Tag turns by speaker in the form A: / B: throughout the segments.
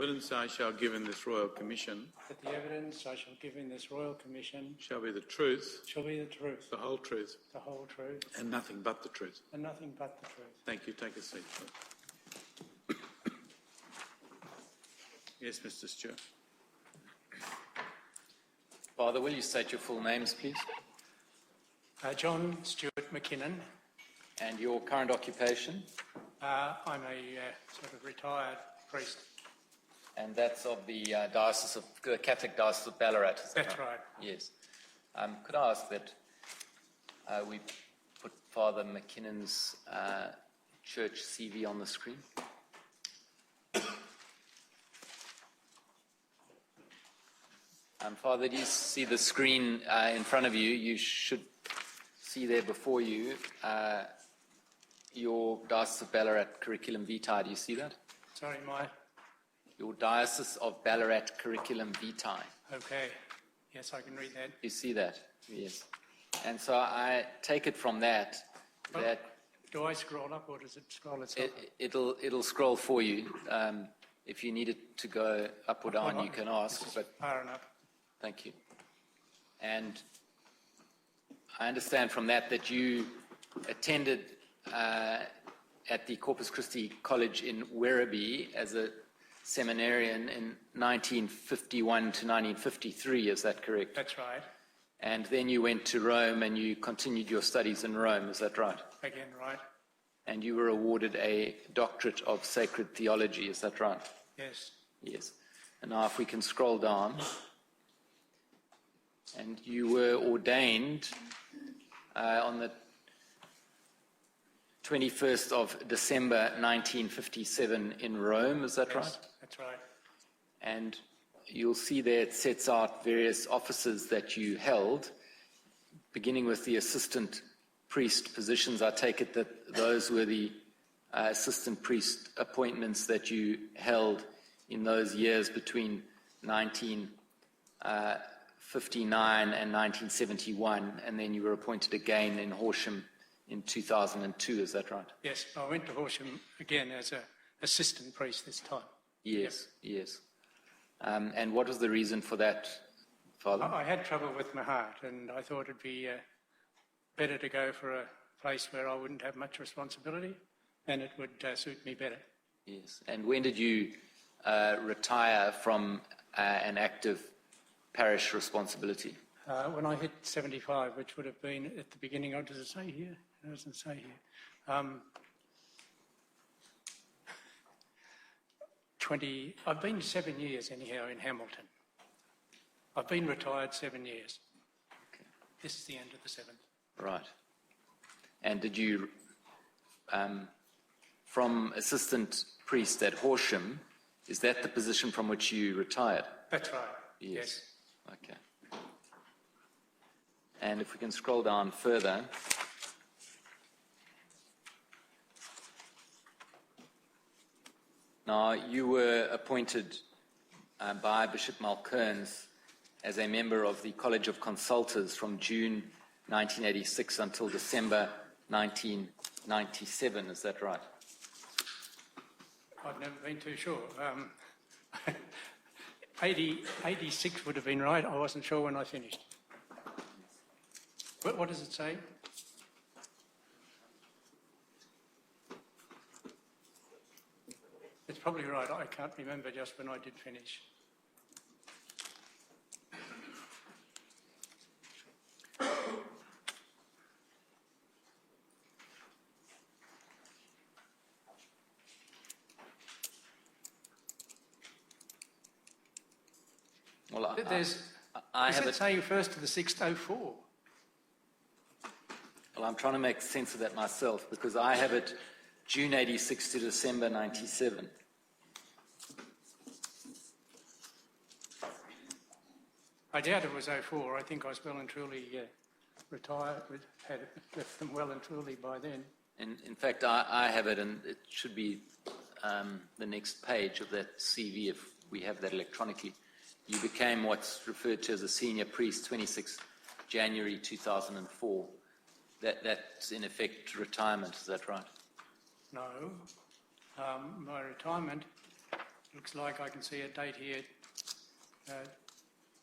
A: Evidence I shall give in this Royal Commission
B: that the evidence I shall give in this Royal Commission
A: shall be the truth,
B: the whole truth,
A: and nothing but the truth.
B: and nothing but the truth.
A: Thank you. Take a seat, please. Yes, Mr. Stewart.
C: Father, will you state your full names, please?
B: John Stewart McKinnon.
C: And your current occupation?
B: I'm a sort of retired priest.
C: And that's of the Catholic Diocese of Ballarat.
B: That's right.
C: Yes. Could I ask that we put Father McKinnon's church CV on the screen? Father, do you see the screen in front of you? You should see there before you your Diocese of Ballarat curriculum vitae. Do you see that?
B: Sorry,
C: Your Diocese of Ballarat curriculum vitae.
B: Okay. Yes, I can read that.
C: You see that? Yes. And so I take it from that that
B: do I scroll up or does it scroll itself?
C: It'll scroll for you. If you need it to go up or down, you can ask. But
B: far enough.
C: Thank you. And I understand from that you attended at the Corpus Christi College in Werribee as a seminarian in 1951 to 1953, is that correct?
B: That's right.
C: And then you went to Rome and you continued your studies in Rome, is that right?
B: Again, right.
C: And you were awarded a doctorate of sacred theology, is that right?
B: Yes.
C: Yes. And now if we can scroll down. And you were ordained on the 21st of December 1957 in Rome, is that right?
B: That's right.
C: And you'll see there it sets out various offices that you held, beginning with the assistant priest positions. I take it that those were the assistant priest appointments that you held in those years between 1959 and 1971, and then you were appointed again in Horsham in 2002, is that right?
B: Yes, I went to Horsham again as an assistant priest this time.
C: Yes, yep. Yes. And what was the reason for that, Father?
B: I had trouble with my heart, and I thought it'd be better to go for a place where I wouldn't have much responsibility, and it would suit me better.
C: Yes. And when did you retire from an active parish responsibility?
B: When I hit 75, which would have been at the beginning of, does it say here? It doesn't say here. 20, I've been 7 years anyhow in Hamilton. I've been retired 7 years.
C: Okay.
B: This is the end of the 7th.
C: Right. And did you, from assistant priest at Horsham, is that the position from which you retired?
B: That's right. Yes.
C: Okay. And if we can scroll down further. Now, you were appointed by Bishop Malkerns as a member of the College of Consultors from June 1986 until December 1997, is that right?
B: I've never been too sure. 86 would have been right. I wasn't sure when I finished. What does it say? It's probably right. I can't remember just when I did finish.
C: Well,
B: does it say 1st to the 6th, 04?
C: Well, I'm trying to make sense of that myself because I have it June 86 to December 97.
B: I doubt it was 04. I think I was well and truly retired, had left them well and truly by then.
C: In fact, I have it, and it should be the next page of that CV if we have that electronically. You became what's referred to as a senior priest 26 January 2004. That's in effect retirement, is that right?
B: No. My retirement looks like I can see a date here,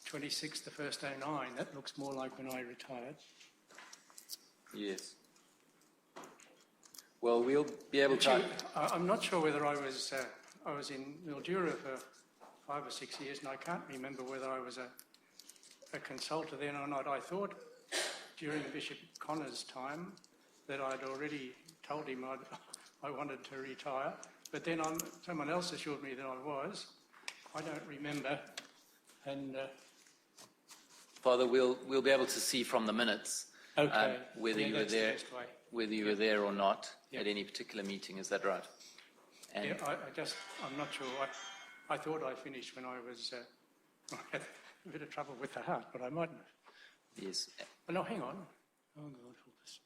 B: 26th, the 1st 09. That looks more like when I retired.
C: Yes. Well, we'll be able to...
B: I'm not sure whether I was in Mildura for 5 or 6 years, and I can't remember whether I was a consultant then or not. I thought during Bishop Connor's time that I'd already told him I wanted to retire, but then someone else assured me that I was. I don't remember. And
C: Father, we'll be able to see from the minutes whether you were there, were there or not at any particular meeting. Is that right? And
B: I'm not sure. I thought I finished when I was. I had a bit of trouble with the heart, but I mightn't have.
C: Yes.
B: Oh, no, hang on. Oh, God help us.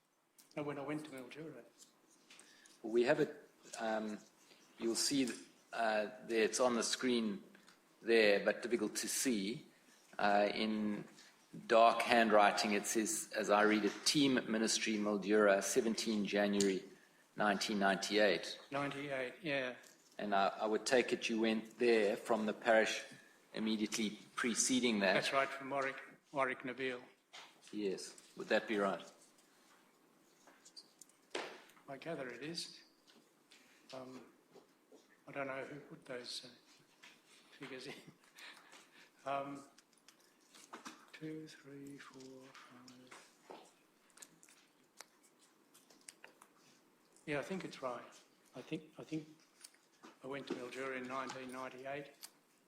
B: No, when I went to Mildura.
C: Well, we have it. You'll see there. It's on the screen there, but difficult to see. In dark handwriting, it says, as I read it, Team Ministry Mildura, 17 January 1998.
B: 98, yeah.
C: And I would take it you went there from the parish immediately preceding that.
B: That's right, from Warwick Nabil.
C: Yes. Would that be right?
B: I gather it is. I don't know who put those figures in. 2, 3, 4, 5. Yeah, I think it's right. I think I went to Mildura in 1998.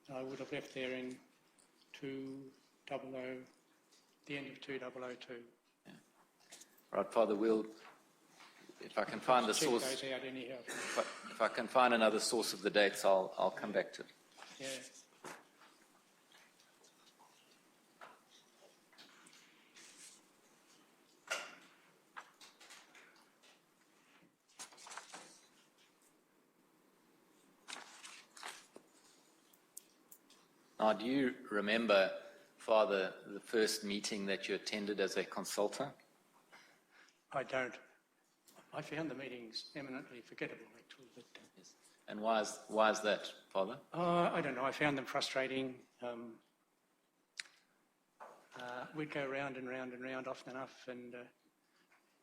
B: And I would have left there in 2000, the end of 2002.
C: Yeah. Right, Father. If I can find the source,
B: those out anyhow.
C: if I can find another source of the dates, I'll come back to it.
B: Yeah.
C: Now, do you remember, Father, the first meeting that you attended as a consultant?
B: I don't. I found the meetings eminently forgettable, actually. But,
C: Yes. And why is that, Father?
B: I don't know. I found them frustrating. We'd go round and round and round often enough, and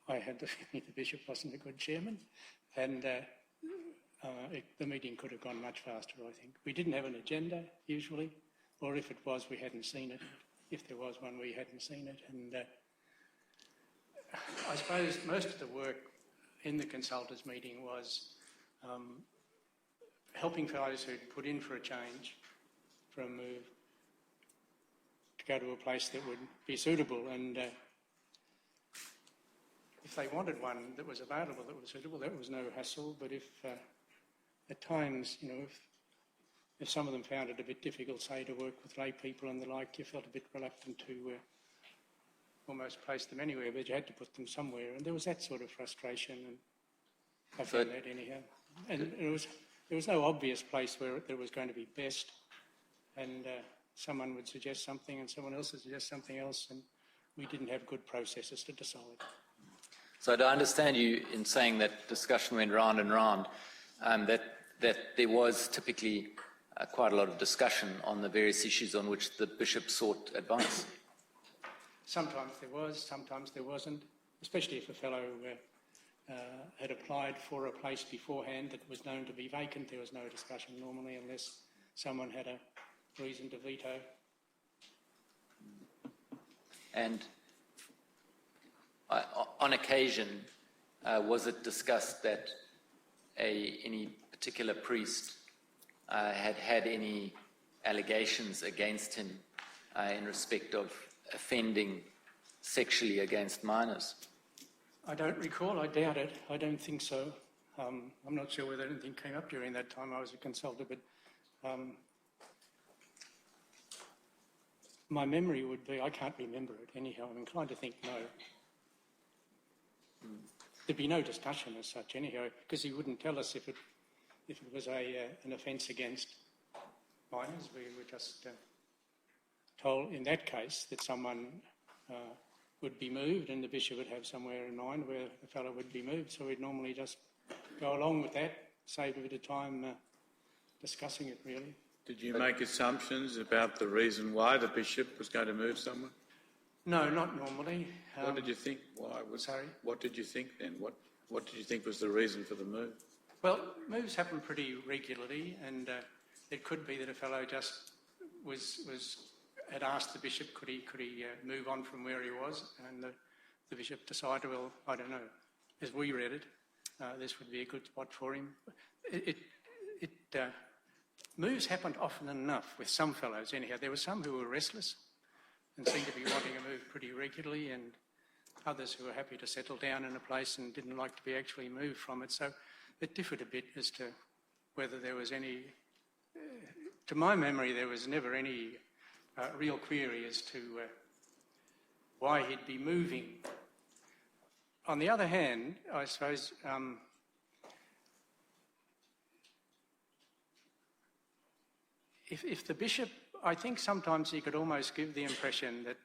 B: I had the feeling the bishop wasn't a good chairman, and the meeting could have gone much faster, I think. We didn't have an agenda, usually, or if it was, we hadn't seen it. If there was one, we hadn't seen it. And I suppose most of the work in the consultants' meeting was helping fellows who'd put in for a change, for a move, to go to a place that would be suitable. And if they wanted one that was available that was suitable, that was no hassle. But if at times, if some of them found it a bit difficult, say, to work with lay people and the like, you felt a bit reluctant to almost place them anywhere, but you had to put them somewhere. And there was that sort of frustration, and I found that anyhow. And there was no obvious place where it was going to be best, and someone would suggest something and someone else would suggest something else, and we didn't have good processes to decide.
C: So do I understand you in saying that discussion went round and round, that there was typically quite a lot of discussion on the various issues on which the bishop sought advice?
B: Sometimes there was, sometimes there wasn't, especially if a fellow had applied for a place beforehand that was known to be vacant. There was no discussion normally unless someone had a reason to veto.
C: And on occasion, was it discussed that any particular priest had any allegations against him in respect of offending sexually against minors?
B: I don't recall. I doubt it. I don't think so. I'm not sure whether anything came up during that time I was a consultant, but my memory would be, I can't remember it anyhow. I'm inclined to think no. There'd be no discussion as such anyhow, because he wouldn't tell us if it was an offence against minors. We were just told in that case that someone would be moved, and the bishop would have somewhere in mind where the fellow would be moved. So we'd normally just go along with that, save a bit of time discussing it, really.
A: Did you make assumptions about the reason why the bishop was going to move somewhere?
B: No, not normally.
A: What did you think? Why was?
B: Sorry?
A: What did you think then? What did you think was the reason for the move?
B: Well, moves happen pretty regularly, and it could be that a fellow just had asked the bishop could he move on from where he was, and the bishop decided, well, I don't know, as we read it, this would be a good spot for him. Moves happened often enough with some fellows anyhow. There were some who were restless and seemed to be wanting to move pretty regularly, and others who were happy to settle down in a place and didn't like to be actually moved from it. So it differed a bit as to whether there was any... to my memory, there was never any real query as to why he'd be moving. On the other hand, I suppose... If the bishop, I think sometimes he could almost give the impression that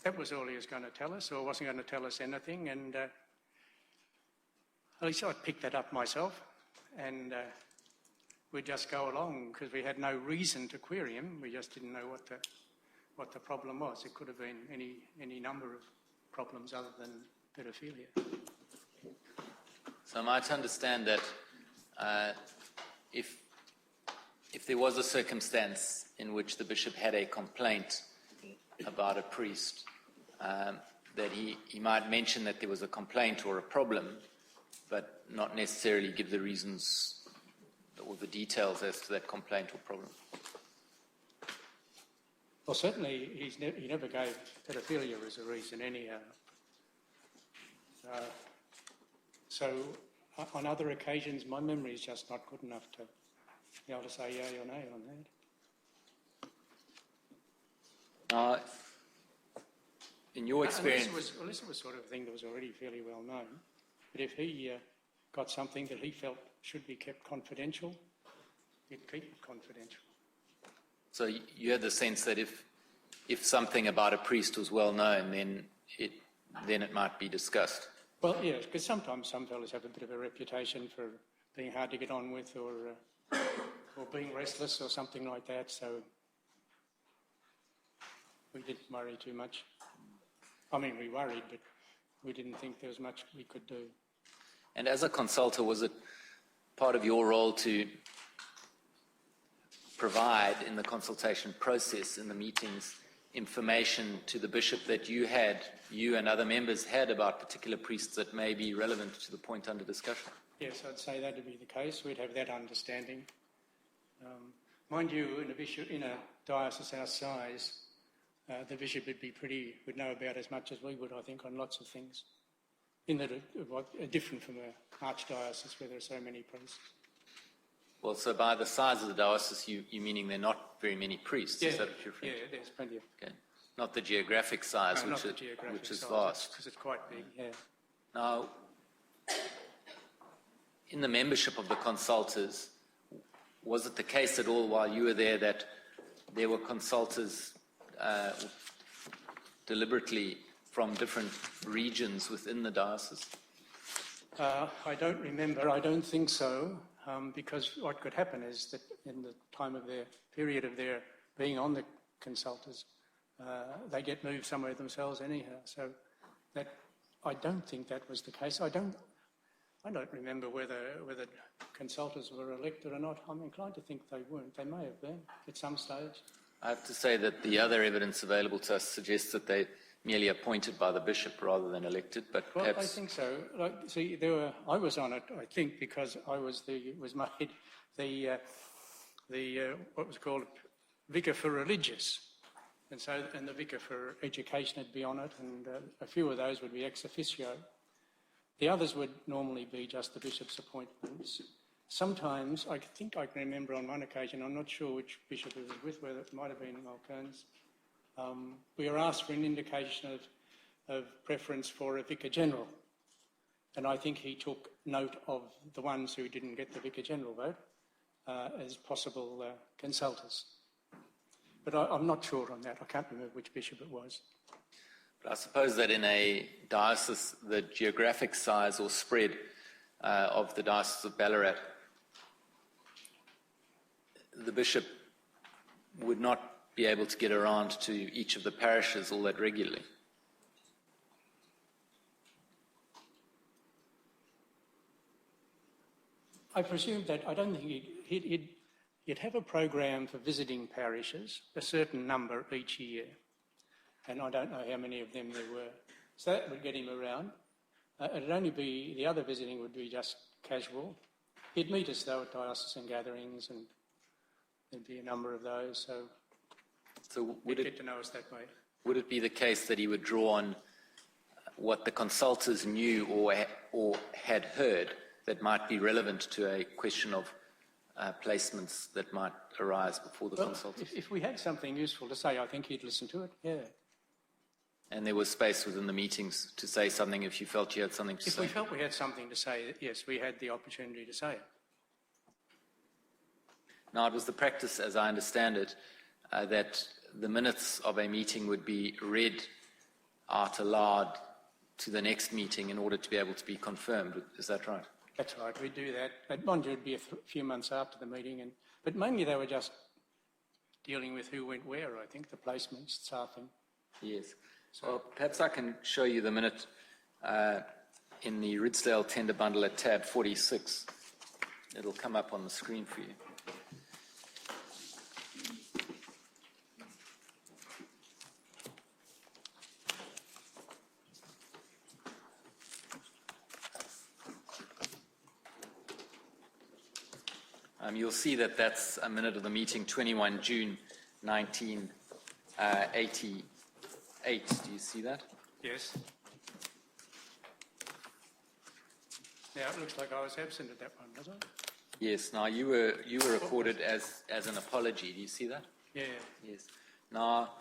B: that was all he was going to tell us, or wasn't going to tell us anything, and at least I'd pick that up myself, and we'd just go along because we had no reason to query him. We just didn't know what the problem was. It could have been any number of problems other than pedophilia.
C: So I might understand that if there was a circumstance in which the bishop had a complaint about a priest, that he might mention that there was a complaint or a problem, but not necessarily give the reasons or the details as to that complaint or problem.
B: Well, certainly he never gave pedophilia as a reason anyhow. So on other occasions, my memory is just not good enough to be able to say yay or nay on that.
C: In your experience...
B: This was sort of a thing that was already fairly well known. But if he got something that he felt should be kept confidential, he'd keep it confidential.
C: So you had the sense that if something about a priest was well known, then it might be discussed.
B: Well, yes, because sometimes some fellows have a bit of a reputation for being hard to get on with, or being restless, or something like that. So we didn't worry too much. I mean, we worried, but we didn't think there was much we could do.
C: And as a consultor, was it part of your role to provide in the consultation process, in the meetings, information to the bishop that you and other members had about particular priests that may be relevant to the point under discussion?
B: Yes, I'd say that would be the case. We'd have that understanding. Mind you, in a diocese our size, the bishop would know about as much as we would, I think, on lots of things. In that are different from an archdiocese where there are so many priests.
C: Well, so by the size of the diocese, you meaning there are not very many priests?
B: Yeah,
C: is that what you're referring to?
B: Yeah, there's plenty of...
C: Okay. Not the geographic size,
B: No,
C: which is vast.
B: Because it's quite big, yeah.
C: Now, in the membership of the consultors, was it the case at all while you were there that there were consultors deliberately from different regions within the diocese?
B: I don't remember. I don't think so, because what could happen is that in the time of their period of their being on the consultors, they get moved somewhere themselves anyhow. So that I don't think that was the case. I don't remember whether consultors were elected or not. I'm inclined to think they weren't. They may have been at some stage.
C: I have to say that the other evidence available to us suggests that they merely appointed by the bishop rather than elected, but
B: well,
C: perhaps...
B: I think so. I was on it, I think, because I was made the what was called vicar for religious, and the vicar for education would be on it, and a few of those would be ex officio. The others would normally be just the bishop's appointments. Sometimes, I think I can remember on one occasion, I'm not sure which bishop it was with, whether it might have been Malkerns, we were asked for an indication of preference for a vicar general. And I think he took note of the ones who didn't get the vicar general vote as possible consultors. But I'm not sure on that. I can't remember which bishop it was.
C: But I suppose that in a diocese, the geographic size or spread of the Diocese of Ballarat, the bishop would not be able to get around to each of the parishes all that regularly.
B: I presume that I don't think he'd have a program for visiting parishes, a certain number each year, and I don't know how many of them there were. So that would get him around. It'd only be, the other visiting would be just casual. He'd meet us though at diocesan gatherings, and there'd be a number of those, so would he'd get to know us that way.
C: Would it be the case that he would draw on what the consultors knew or had heard that might be relevant to a question of placements that might arise before the consultants?
B: If we had something useful to say, I think he'd listen to it, yeah.
C: And there was space within the meetings to say something if you felt you had something to say?
B: If we felt we had something to say, yes, we had the opportunity to say it.
C: Now, it was the practice, as I understand it, that the minutes of a meeting would be read out aloud to the next meeting in order to be able to be confirmed. Is that right?
B: That's right, we do that. But mind you, it'd be a few months after the meeting, but mainly they were just dealing with who went where, I think, the placements, staffing.
C: Yes. So well, perhaps I can show you the minute in the Ridsdale tender bundle at tab 46. It'll come up on the screen for you. You'll see that that's a minute of the meeting, 21 June 1988. Do you see that?
B: Yes. Now, it looks like I was absent at that one, doesn't it?
C: Yes. Now, you were recorded as an apology. Do you see that?
B: Yeah.
C: Yes. Now,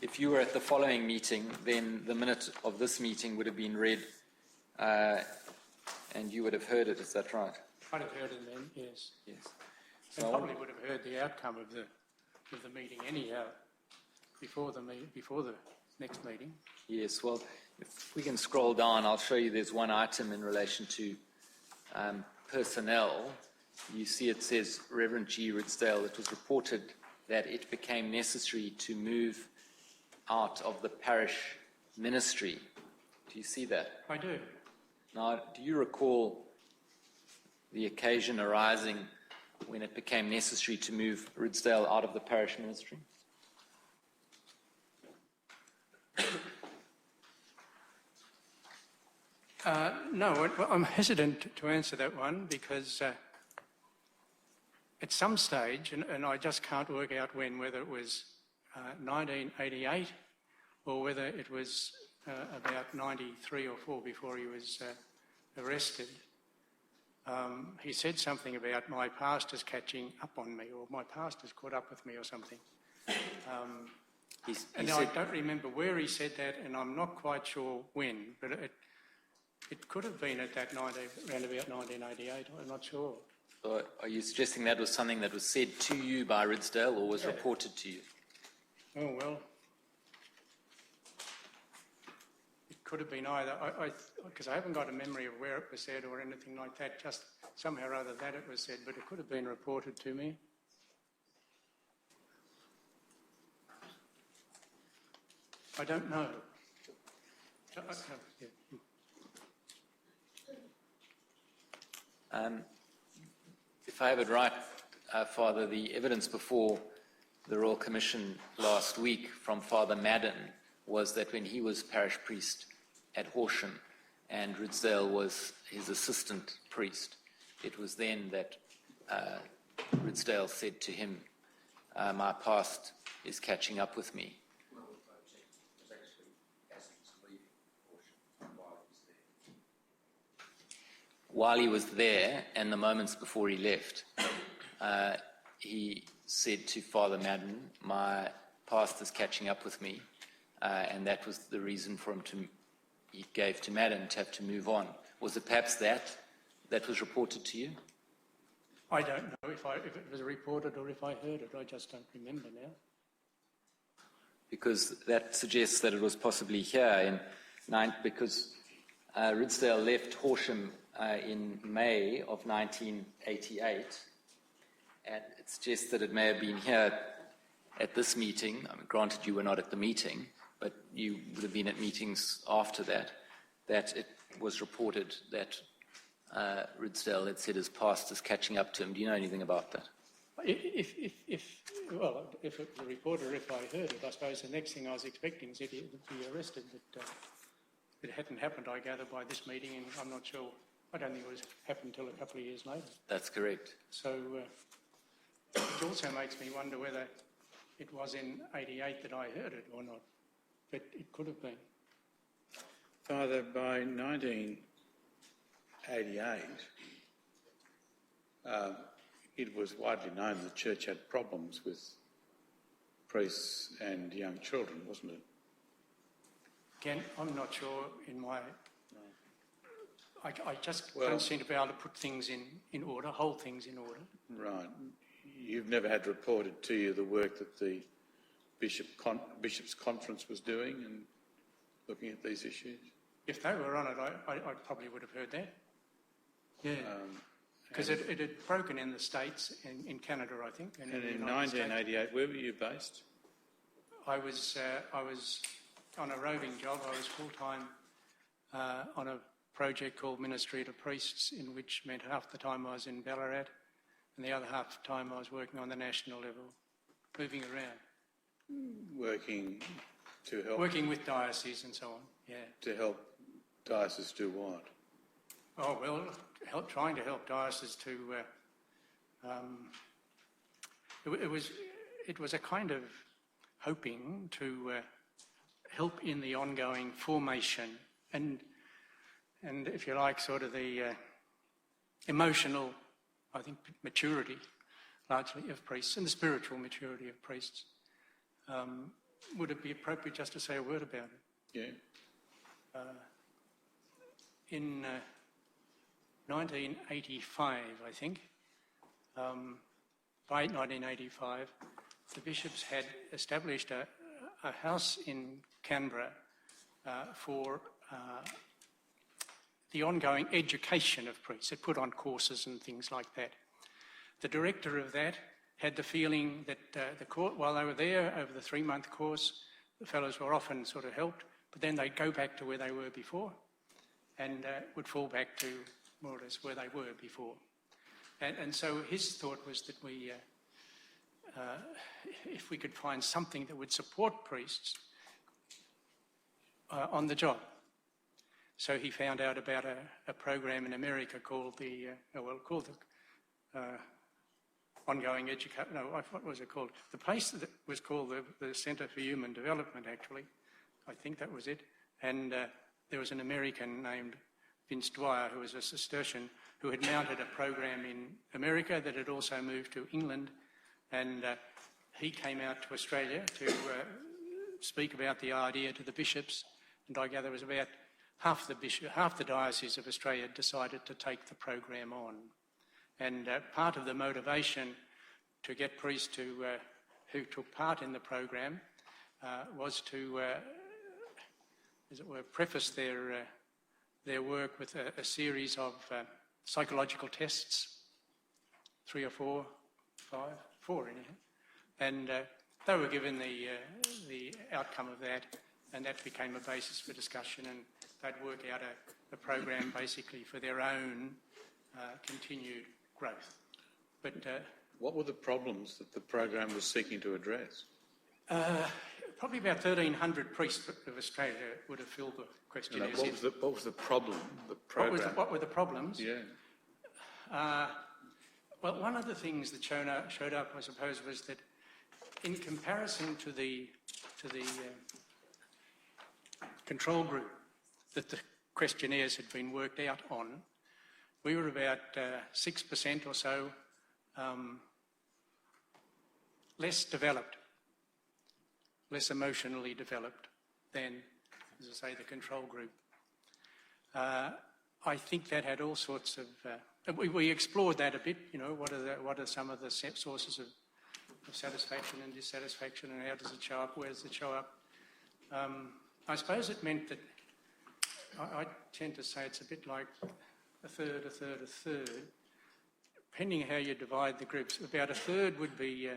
C: if you were at the following meeting, then the minute of this meeting would have been read and you would have heard it. Is that right?
B: I'd have heard it then, yes.
C: Yes.
B: So I probably would have heard the outcome of the meeting anyhow before the next meeting.
C: Yes. Well, if we can scroll down, I'll show you. There's one item in relation to personnel. You see, it says Reverend G. Ridsdale. It was reported that it became necessary to move out of the parish ministry. Do you see that?
B: I do.
C: Now, do you recall the occasion arising when it became necessary to move Ridsdale out of the parish ministry?
B: No, I'm hesitant to answer that one because at some stage, and I just can't work out when, whether it was 1988 or whether it was about 93 or 4 before he was arrested, he said something about my pastor's catching up on me, or my pastor's caught up with me or something. I don't remember where he said that, and I'm not quite sure when, but it could have been at that around about 1988, I'm not sure.
C: So are you suggesting that was something that was said to you by Ridsdale or was reported to you?
B: Oh, well, it could have been either, because I haven't got a memory of where it was said or anything like that, just somehow or other that it was said, but it could have been reported to me. I don't know.
C: If I have it right, Father, the evidence before the Royal Commission last week from Father Madden was that when he was parish priest at Horsham and Ridsdale was his assistant priest, it was then that Ridsdale said to him, my past is catching up with me. While he was there and the moments before he left, he said to Father Madden, my past is catching up with me, and that was the reason for him he gave to Madden to have to move on. Was it perhaps that was reported to you?
B: I don't know if it was reported or if I heard it. I just don't remember now.
C: Because that suggests that it was possibly here because Ridsdale left Horsham in May of 1988, and it suggests that it may have been here at this meeting. I mean, granted, you were not at the meeting, but you would have been at meetings after that, that it was reported that Ridsdale had said his past is catching up to him. Do you know anything about that?
B: If it was a reporter, if I heard it, I suppose the next thing I was expecting is that he would be arrested, but it hadn't happened, I gather, by this meeting, and I'm not sure. I don't think it was happened until a couple of years later.
C: That's correct.
B: So, which also makes me wonder whether it was in 88 that I heard it or not, but it could have been.
A: Father, by 1988, it was widely known the church had problems with priests and young children, wasn't it?
B: Again, I'm not sure in my... I just don't seem to be able to put things in order, hold things in order.
A: Right. You've never had reported to you the work that the Bishops' Conference was doing and looking at these issues?
B: If they were on it, I probably would have heard that. Yeah. Because it had broken in the States, in Canada, I think.
A: And in 1988, where were you based?
B: I was on a roving job. I was full-time on a project called Ministry to Priests, in which meant half the time I was in Ballarat and the other half the time I was working on the national level, moving around.
A: Working to help...
B: Working with dioceses and so on, yeah. To
A: help dioceses do what?
B: Oh, well, trying to help dioceses to... It was a kind of hoping to help in the ongoing formation and if you like, sort of the emotional, I think, maturity, largely, of priests, and the spiritual maturity of priests. Would it be appropriate just to say a word about it?
A: Yeah.
B: In 1985, I think, by 1985, the bishops had established a house in Canberra for the ongoing education of priests. It put on courses and things like that. The director of that had the feeling that while they were there over the 3-month course, the fellows were often sort of helped, but then they'd go back to where they were before and would fall back to more or less where they were before. And so his thought was that if we could find something that would support priests on the job. So he found out about a program in America called the ongoing education. No, what was it called? The place that was called the Centre for Human Development, actually. I think that was it. And there was an American named Vince Dwyer, who was a Cistercian, who had mounted a program in America that had also moved to England. And he came out to Australia to speak about the idea to the bishops. And I gather it was about half the diocese of Australia decided to take the program on. And part of the motivation to get priests who took part in the program was to, as it were, preface their work with a series of psychological tests, 3 or 4, 5, 4 anyhow. And they were given the outcome of that, and that became a basis for discussion, and they'd work out a program basically for their own continued growth. But
A: what were the problems that the program was seeking to address?
B: Probably about 1,300 priests of Australia would have filled the questionnaires.
A: What was the problem? The program?
B: What were the problems?
A: Yeah.
B: Well, one of the things that showed up, I suppose, was that in comparison to the control group that the questionnaires had been worked out on, we were about 6% or so less developed, less emotionally developed than, as I say, the control group. I think that had all sorts of... we explored that a bit, you know, what are some of the sources of satisfaction and dissatisfaction, and how does it show up, where does it show up? I suppose it meant that I tend to say it's a bit like a third, a third, a third. Depending how you divide the groups, about a third would be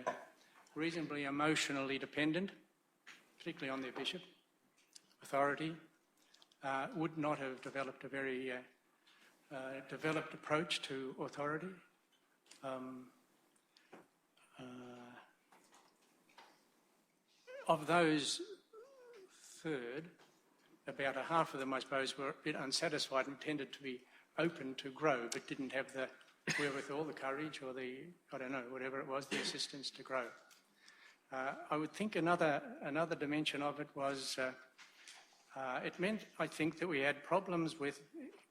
B: reasonably emotionally dependent, particularly on their bishop. Authority would not have developed a very developed approach to authority. Of those third, about a half of them, I suppose, were a bit unsatisfied and tended to be open to grow, but didn't have the wherewithal, the courage, or the, I don't know, whatever it was, the assistance to grow. I would think another dimension of it was, it meant, I think, that we had problems with,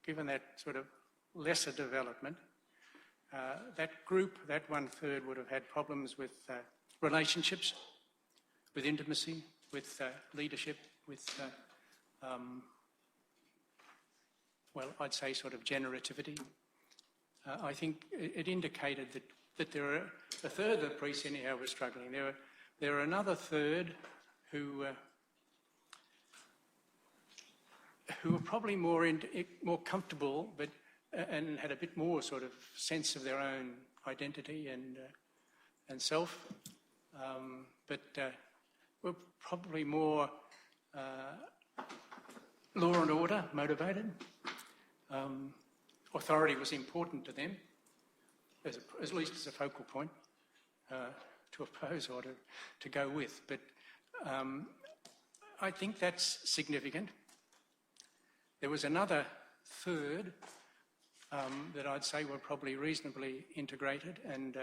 B: given that sort of lesser development, that group, that one third, would have had problems with relationships, with intimacy, with leadership, with, well, I'd say sort of generativity. I think it indicated that there are a third of the priests anyhow were struggling. There are another third who were probably more comfortable, but and had a bit more sort of sense of their own identity and self, but were probably more law and order motivated. Authority was important to them, at least as a focal point to oppose or to go with. But I think that's significant. There was another third that I'd say were probably reasonably integrated and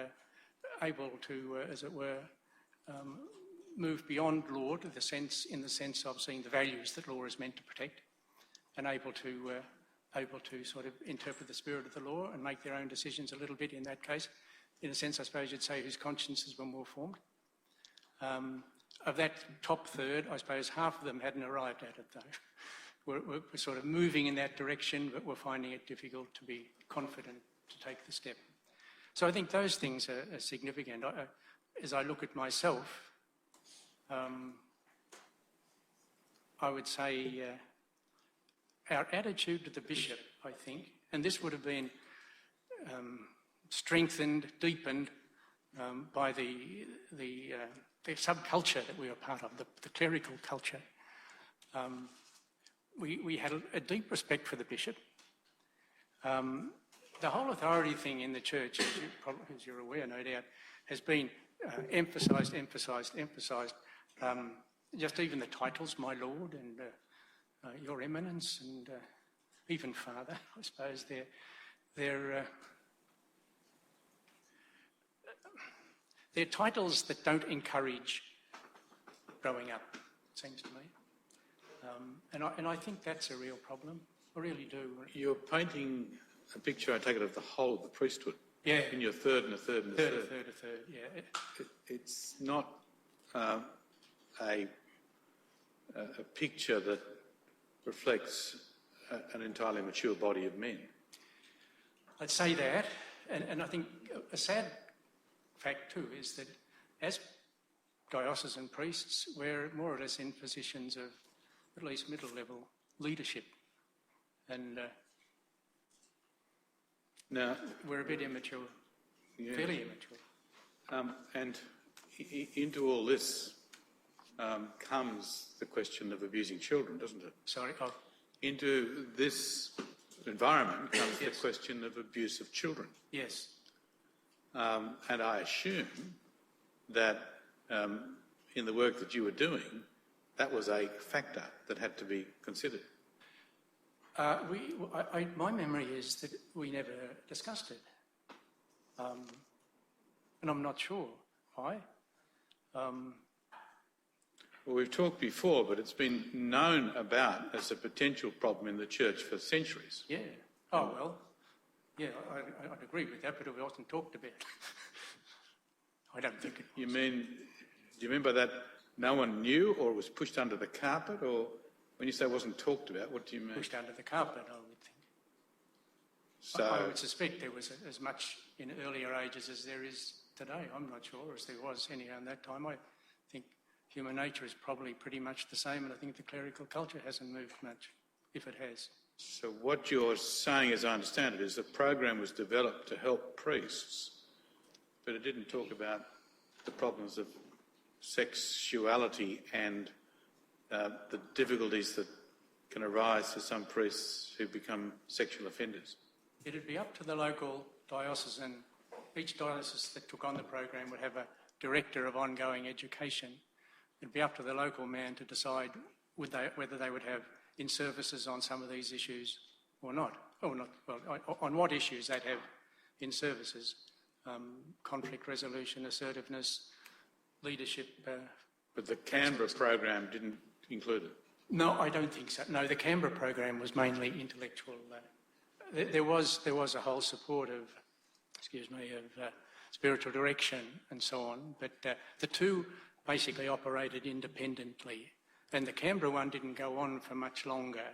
B: able to, as it were, move beyond law to in the sense of seeing the values that law is meant to protect, and able to sort of interpret the spirit of the law and make their own decisions a little bit in that case. In a sense, I suppose you'd say whose consciences were more formed. Of that top third, I suppose half of them hadn't arrived at it, though. We're sort of moving in that direction, but we're finding it difficult to be confident to take the step. So I think those things are significant. As I look at myself, I would say our attitude to the bishop, I think, and this would have been strengthened, deepened by the subculture that we were part of, the clerical culture. We had a deep respect for the bishop. The whole authority thing in the church, as you're aware, no doubt, has been emphasised. Just even the titles, my lord and your eminence, and even father, I suppose, they're titles that don't encourage growing up, it seems to me. And I think that's a real problem. I really do.
A: You're painting a picture, I take it, of the whole of the priesthood.
B: Yeah.
A: In your third and a third and a third.
B: A third, yeah.
A: It's not a picture that reflects an entirely mature body of men.
B: I'd say that, and I think a sad fact too is that as diocesan priests, we're more or less in positions of at least middle-level leadership, and
A: now
B: we're a bit immature, fairly immature.
A: And into all this comes the question of abusing children, doesn't it?
B: Sorry?
A: Into this environment comes
B: Yes.
A: the question of abuse of children.
B: Yes.
A: And I assume that in the work that you were doing, that was a factor that had to be considered.
B: My memory is that we never discussed it. And I'm not sure why.
A: Well, we've talked before, but it's been known about as a potential problem in the church for centuries.
B: Yeah. Oh, well. Yeah, I'd agree with that, but it wasn't talked about. I don't think it was.
A: You mean, do you mean by that no one knew, or it was pushed under the carpet, or when you say it wasn't talked about, what do you mean?
B: Pushed under the carpet, I would think.
A: So,
B: I would suspect there was as much in earlier ages as there is today. I'm not sure, as there was anyhow in that time. I think human nature is probably pretty much the same, and I think the clerical culture hasn't moved much if it has.
A: So what you're saying, as I understand it, is the program was developed to help priests, but it didn't talk about the problems of sexuality and the difficulties that can arise for some priests who become sexual offenders.
B: It'd be up to the local diocesan. Each diocese that took on the program would have a director of ongoing education. It'd be up to the local man to decide whether they would have in-services on some of these issues or not. On what issues they'd have in-services. Conflict resolution, assertiveness, leadership.
A: But the Canberra program didn't include it?
B: No, I don't think so. No, the Canberra program was mainly intellectual. There was a whole support of, spiritual direction and so on, but the two basically operated independently. And the Canberra one didn't go on for much longer.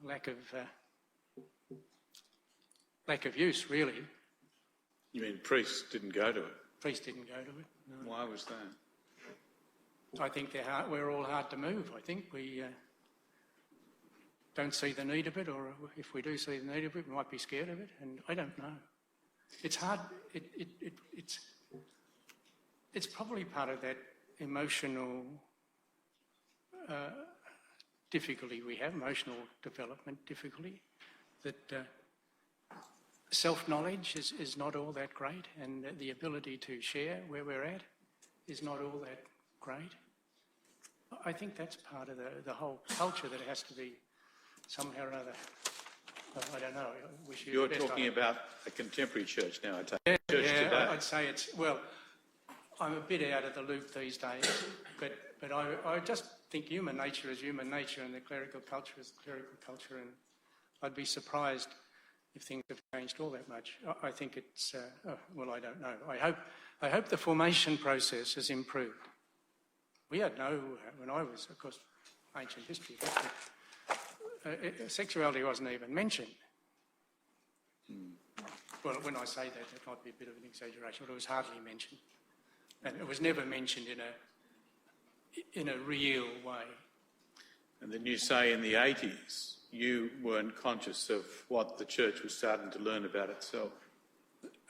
B: Lack of use, really.
A: You mean priests didn't go to it?
B: Priests didn't go to it. No.
A: Why was that?
B: I think we're all hard to move. I think we don't see the need of it, or if we do see the need of it, we might be scared of it, and I don't know. It's hard. It's probably part of that emotional difficulty we have, emotional development difficulty, that self-knowledge is not all that great, and the ability to share where we're at is not all that great. I think that's part of the whole culture that has to be somehow or other. I don't know.
A: You're talking about a contemporary church now, I take it.
B: Yeah,
A: Church today.
B: I'd say I'm a bit out of the loop these days, but I just think human nature is human nature, and the clerical culture is the clerical culture, and I'd be surprised if things have changed all that much. I think it's, I don't know. I hope the formation process has improved. We had when I was, of course, ancient history, sexuality wasn't even mentioned. Well, when I say that might be a bit of an exaggeration, but it was hardly mentioned. And it was never mentioned in a real way.
A: And then you say in the 80s, you weren't conscious of what the church was starting to learn about itself.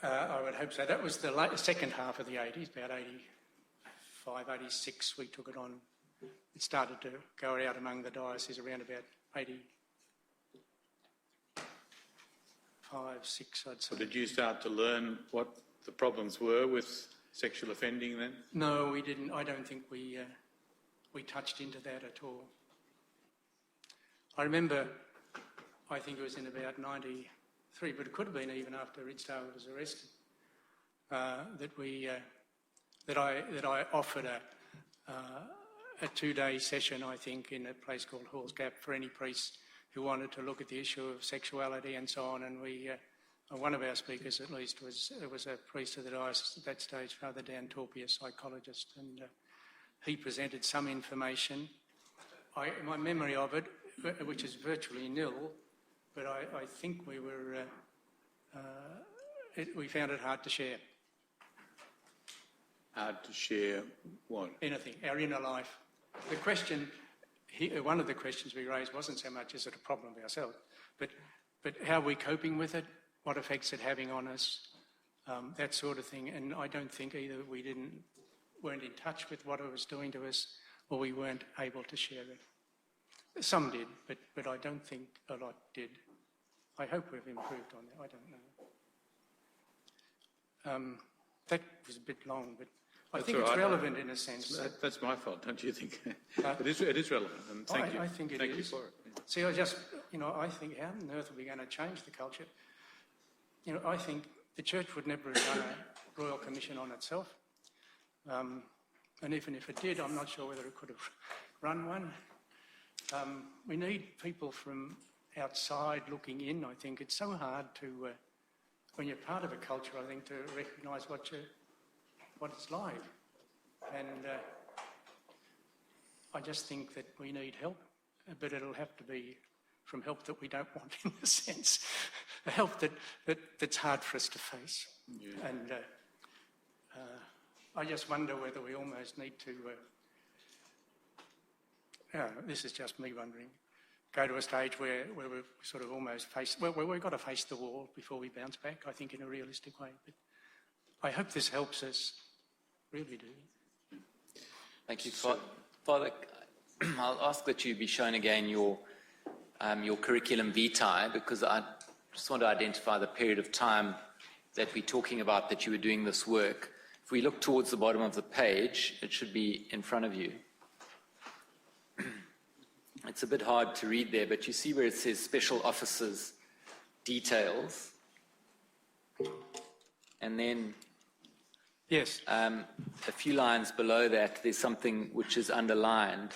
B: I would hope so. That was the second half of the 80s, about 85, 86, we took it on. It started to go out among the dioceses around about 85, 6, I'd say.
A: So did you start to learn what the problems were with sexual offending then?
B: No, we didn't. I don't think we touched into that at all. I remember, I think it was in about 93, but it could have been even after Ridsdale was arrested, that I offered a 2-day session, I think, in a place called Hall's Gap for any priests who wanted to look at the issue of sexuality and so on. And one of our speakers, at least, was a priest of the diocese at that stage, Father Dan Torpey, a psychologist, and he presented some information. My memory of it, which is virtually nil, but I think we found it hard to share.
A: Hard to share what?
B: Anything, our inner life. The question, one of the questions we raised wasn't so much is it a problem of ourselves, but how are we coping with it, what effects it's having on us, that sort of thing. And I don't think either we weren't in touch with what it was doing to us, or we weren't able to share it. Some did, but I don't think a lot did. I hope we've improved on that. I don't know. That was a bit long, but I think it's relevant in a sense.
A: That's my fault, don't you think? It is relevant, and thank you.
B: I think it is.
A: Thank you for it. Yeah.
B: See, I think how on earth are we going to change the culture? I think the church would never have done a royal commission on itself. And even if it did, I'm not sure whether it could have run one. We need people from outside looking in. I think it's so hard to, when you're part of a culture, I think, to recognise what it's like. And I just think that we need help, but it'll have to be from help that we don't want, in a sense, a help that's hard for us to face. Yeah. And I just wonder whether we almost need to, this is just me wondering, go to a stage where we've sort of almost we've got to face the wall before we bounce back, I think, in a realistic way. But I hope this helps us, really do.
C: Thank you, Father. I'll ask that you be shown again your curriculum vitae, because I just want to identify the period of time that we're talking about that you were doing this work. If we look towards the bottom of the page, it should be in front of you. It's a bit hard to read there, but you see where it says Special Officers Details. And then
B: Yes.
C: a few lines below that, there's something which is underlined,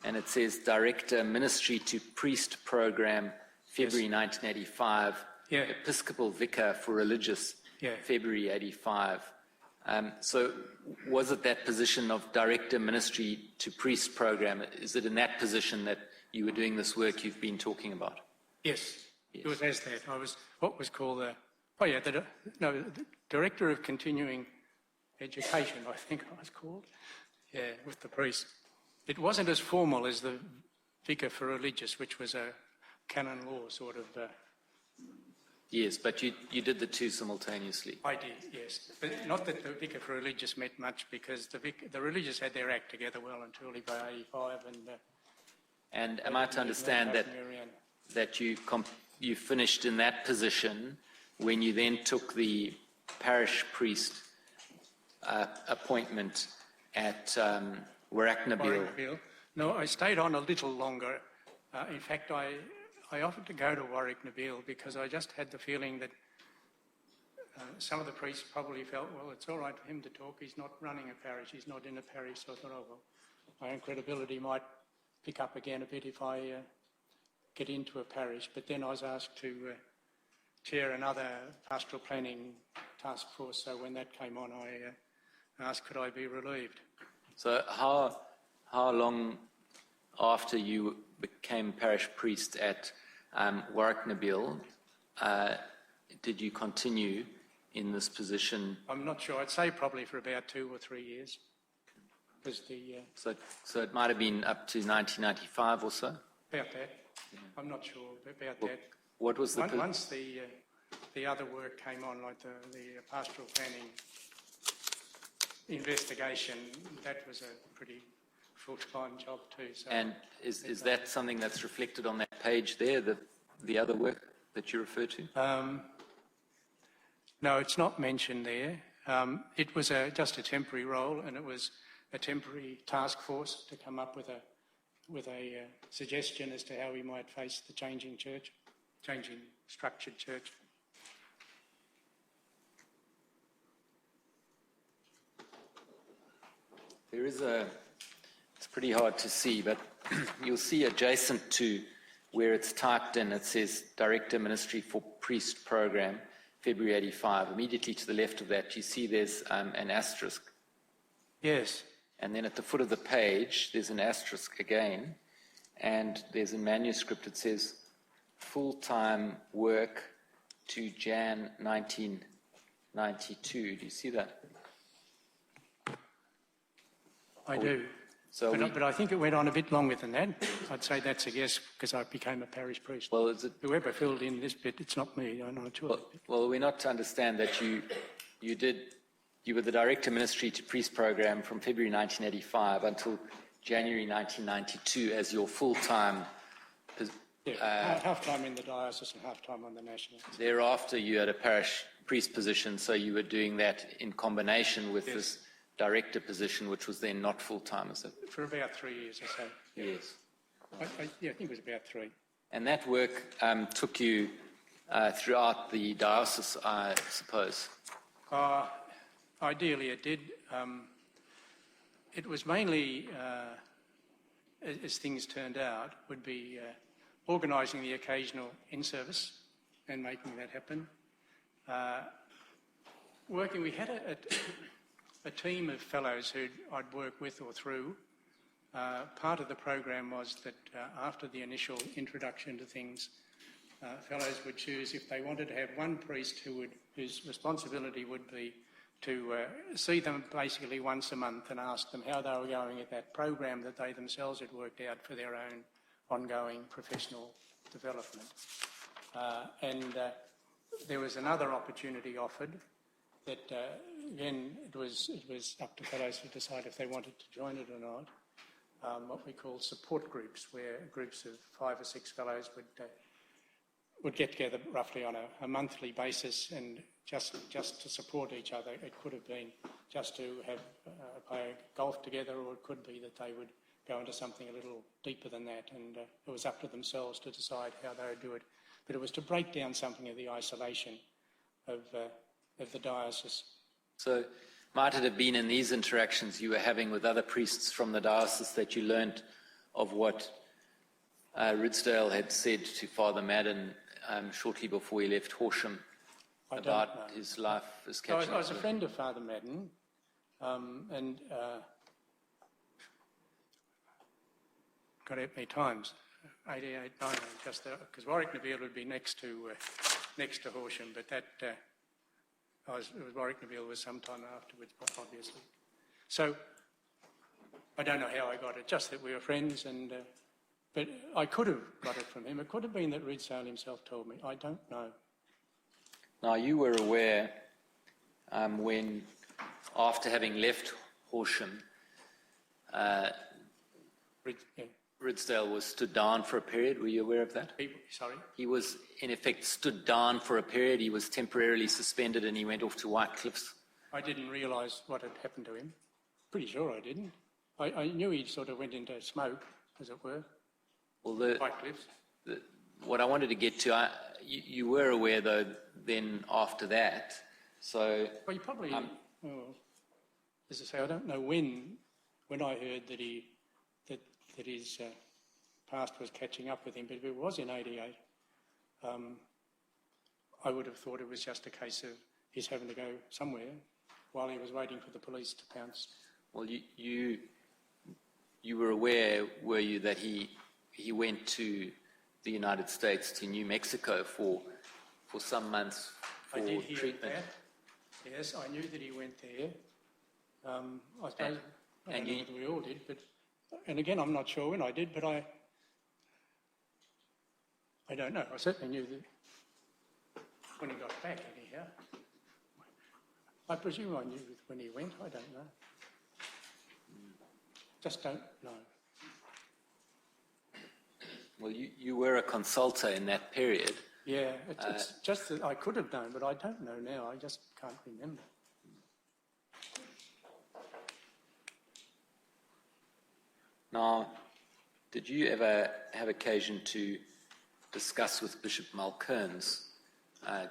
C: and it says Director, Ministry to Priest Program, February 1985.
B: Yeah.
C: Episcopal Vicar for Religious,
B: Yeah.
C: February 85. So was it that position of Director, Ministry to Priest Program? Is it in that position that you were doing this work you've been talking about?
B: Yes. It was as that. I was what was called the Director of Continuing Education, I think I was called. Yeah, with the priest. It wasn't as formal as the Vicar for Religious, which was a canon law sort of.
C: Yes, but you did the two simultaneously.
B: I did, yes. But not that the Vicar for Religious meant much, because the religious had their act together well until by 85.
C: And am I to understand that you finished in that position when you then took the parish priest appointment at Warracknabeal?
B: No, I stayed on a little longer. In fact, I offered to go to Warracknabeal because I just had the feeling that some of the priests probably felt, well, it's all right for him to talk. He's not running a parish. He's not in a parish. So I thought, oh, well, my own credibility might pick up again a bit if I get into a parish. But then I was asked to chair another pastoral planning task force. So when that came on, I asked, could I be relieved?
C: So how long after you became parish priest at Warracknabeal did you continue in this position?
B: I'm not sure. I'd say probably for about 2 or 3 years.
C: So it might have been up to 1995 or so?
B: About that. Yeah. I'm not sure about that.
C: What was the...
B: Once the other work came on, like the pastoral planning investigation, that was a pretty full-time job too. So
C: and is that something that's reflected on that page there, the other work that you refer to?
B: No, it's not mentioned there. It was just a temporary role, and it was a temporary task force to come up with a suggestion as to how we might face the changing structured church.
C: There is it's pretty hard to see, but you'll see adjacent to where it's typed in, it says Director Ministry for Priest Program, February 85. Immediately to the left of that, you see there's an asterisk.
B: Yes.
C: And then at the foot of the page, there's an asterisk again, and there's a manuscript that says full-time work to Jan 1992. Do you see that?
B: I do.
C: So
B: but I think it went on a bit longer than that. I'd say that's a guess because I became a parish priest.
C: Well, is it...
B: Whoever filled in this bit, it's not me. I'm not sure.
C: Well, we're not to understand that you were the Director Ministry to Priest Program from February 1985 until January 1992 as your full-time...
B: half-time in the diocese and half-time on the national.
C: Thereafter, you had a parish priest position, so you were doing that in combination with this director position, which was then not full-time, is it?
B: For about 3 years or so.
C: Yes.
B: I think it was about 3.
C: And that work took you throughout the diocese, I suppose?
B: Ideally, it did. It was mainly, as things turned out, would be organising the occasional in-service and making that happen. We had a team of fellows who I'd work with or through. Part of the program was that after the initial introduction to things, fellows would choose if they wanted to have one priest whose responsibility would be to see them basically once a month and ask them how they were going at that program that they themselves had worked out for their own ongoing professional development. There was another opportunity offered that, again, it was up to fellows to decide if they wanted to join it or not, what we call support groups, where groups of 5 or 6 fellows would get together roughly on a monthly basis and just to support each other. It could have been just to have play golf together, or it could be that they would go into something a little deeper than that, and it was up to themselves to decide how they would do it. But it was to break down something of the isolation of the diocese.
C: So might it have been in these interactions you were having with other priests from the diocese that you learnt of what Ridsdale had said to Father Madden shortly before he left Horsham about his life as Catholic?
B: I was a friend of Father Madden, and got out many times, 88, 90, just because Warwick-Nabeal would be next to Horsham, but Warwick-Nabeal was some time afterwards, obviously. So I don't know how I got it, just that we were friends, but I could have got it from him. It could have been that Ridsdale himself told me. I don't know.
C: Now, you were aware when, after having left Horsham, Ridsdale was stood down for a period. Were you aware of that?
B: Sorry?
C: He was, in effect, stood down for a period. He was temporarily suspended and he went off to White Cliffs.
B: I didn't realise what had happened to him. Pretty sure I didn't. I knew he sort of went into smoke, as it were.
C: Well,
B: White Cliffs.
C: What I wanted to get to, you were aware, though, then after that. So,
B: well, you probably, as I say, I don't know when I heard that his past was catching up with him, but if it was in 88, I would have thought it was just a case of his having to go somewhere while he was waiting for the police to pounce.
C: Well, you were aware, were you, that he went to the United States, to New Mexico for some months for treatment? I did hear that.
B: Yes, I knew that he went there. I suppose, I don't know whether we all did, but, and again, I'm not sure when I did, but I don't know. I certainly knew that when he got back, anyhow. I presume I knew when he went. I don't know. Just don't know.
C: Well, you were a consultor in that period.
B: Yeah, it's just that I could have known, but I don't know now. I just can't remember.
C: Now, did you ever have occasion to discuss with Bishop Malkerns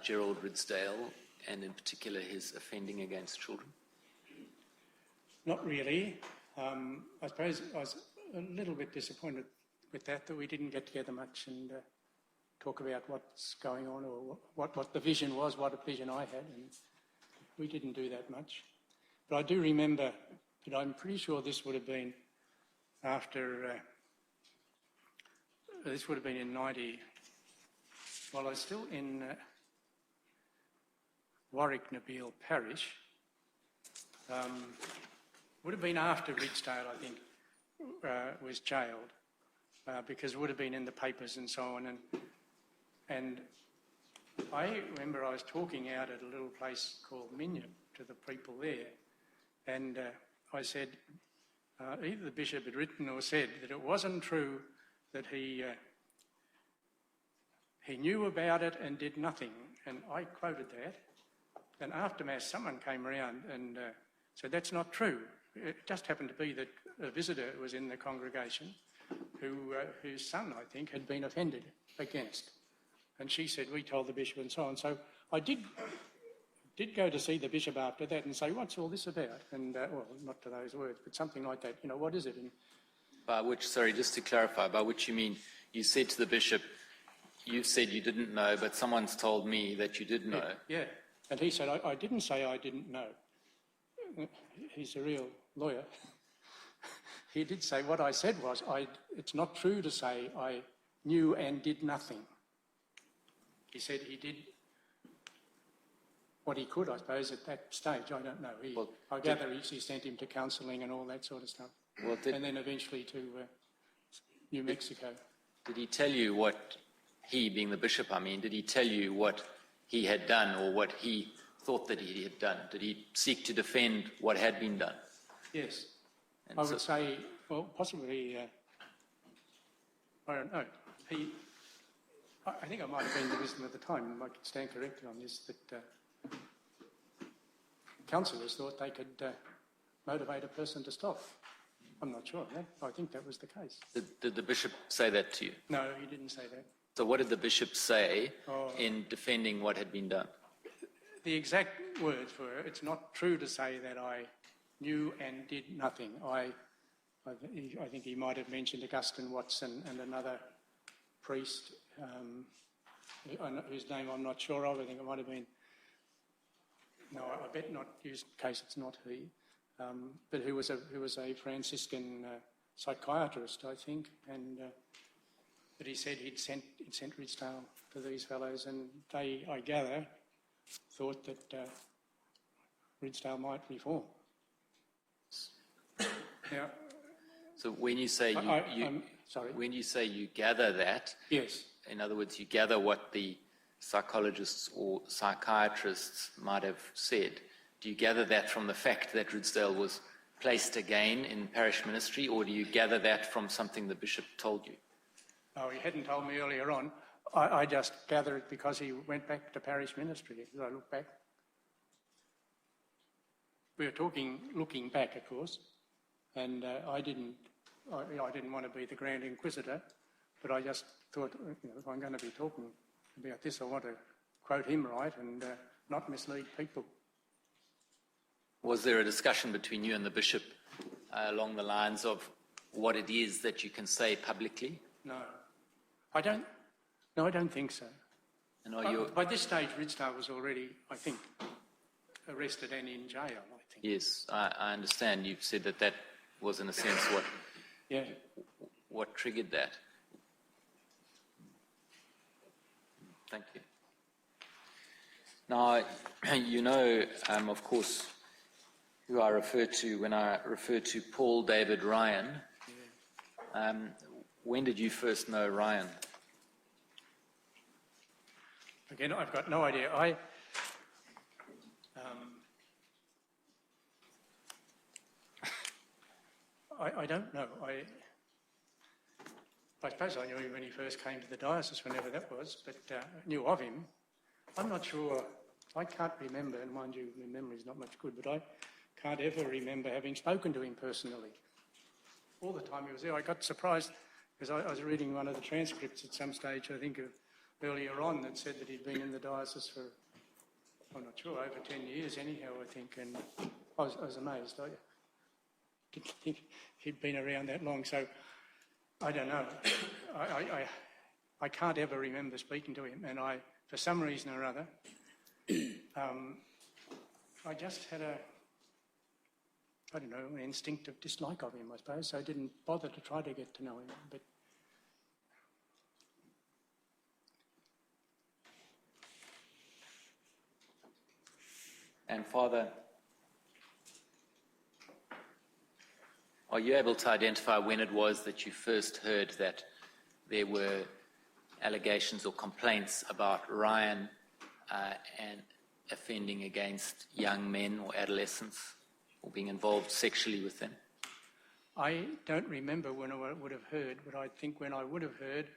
C: Gerald Ridsdale, and in particular his offending against children?
B: Not really. I suppose I was a little bit disappointed with that we didn't get together much and talk about what's going on or what the vision was, what vision I had, and we didn't do that much. But I do remember, but I'm pretty sure this would have been after, this would have been in 90, while I was still in Warwick-Nabeal Parish. Would have been after Ridsdale, I think, was jailed, because it would have been in the papers and so on. And I remember I was talking out at a little place called Minion to the people there, and I said, either the bishop had written or said that it wasn't true that he knew about it and did nothing. And I quoted that. And after Mass, someone came around and said, that's not true. It just happened to be that a visitor was in the congregation whose son, I think, had been offended against. And she said, we told the bishop and so on. So I did go to see the bishop after that and say, what's all this about? And, well, not to those words, but something like that. You know, what is it? And
C: by which, sorry, just to clarify, by which you mean you said to the bishop, you said you didn't know, but someone's told me that you did know.
B: Yeah. And he said, I didn't say I didn't know. He's a real lawyer. He did say, what I said was, it's not true to say I knew and did nothing. He said he did what he could, I suppose, at that stage. I don't know. I gather he sent him to counselling and all that sort of stuff. And then eventually to New Mexico.
C: Did he tell you what he, being the bishop, did he tell you what he had done or what he thought that he had done? Did he seek to defend what had been done?
B: Yes.
C: And
B: I would say, well, possibly, I don't know. I think I might have been the wisdom at the time, I could stand corrected on this, that councillors thought they could motivate a person to stop. I'm not sure of that. I think that was the case.
C: Did the bishop say that to you?
B: No, he didn't say that.
C: So what did the bishop say in defending what had been done?
B: The exact words were, it's not true to say that I knew and did nothing. I think he might have mentioned Augustine Watson and another priest, whose name I'm not sure of. I think it might have been, no, I bet not, use case it's not he, but who was a Franciscan psychiatrist, I think, and but he said he'd sent Ridsdale to these fellows, and they, I gather, thought that Ridsdale might reform. Now,
C: so when you say when you say you gather that,
B: yes,
C: in other words, you gather what the psychologists or psychiatrists might have said, do you gather that from the fact that Ridsdale was placed again in parish ministry, or do you gather that from something the bishop told you?
B: Oh, he hadn't told me earlier on. I just gather it because he went back to parish ministry. As I look back, we were looking back, of course, and I didn't want to be the Grand Inquisitor, but I just thought, if I'm going to be talking about this, I want to quote him right and not mislead people.
C: Was there a discussion between you and the bishop along the lines of what it is that you can say publicly?
B: No, I don't think so.
C: And
B: by this stage, Ridsdale was already, I think, arrested and in jail, I think.
C: Yes, I understand. You've said that was, in a sense, what triggered that. Thank you. Now, of course, who I refer to when I refer to Paul David Ryan. Yeah. When did you first know Ryan?
B: Again, I've got no idea. I don't know. I suppose I knew him when he first came to the diocese, whenever that was, but knew of him. I'm not sure. I can't remember, and mind you, my memory's not much good, but I can't ever remember having spoken to him personally. All the time he was there, I got surprised because I was reading one of the transcripts at some stage, I think, earlier on, that said that he'd been in the diocese for, I'm not sure, over 10 years anyhow, I think, and I was amazed. I didn't think he'd been around that long, so I don't know. I can't ever remember speaking to him, and for some reason or other, I just had an instinctive dislike of him, I suppose, so I didn't bother to try to get to know him. But
C: And Father, are you able to identify when it was that you first heard that there were allegations or complaints about Ryan and offending against young men or adolescents or being involved sexually with them?
B: I don't remember when I would have heard, but I think when I would have heard,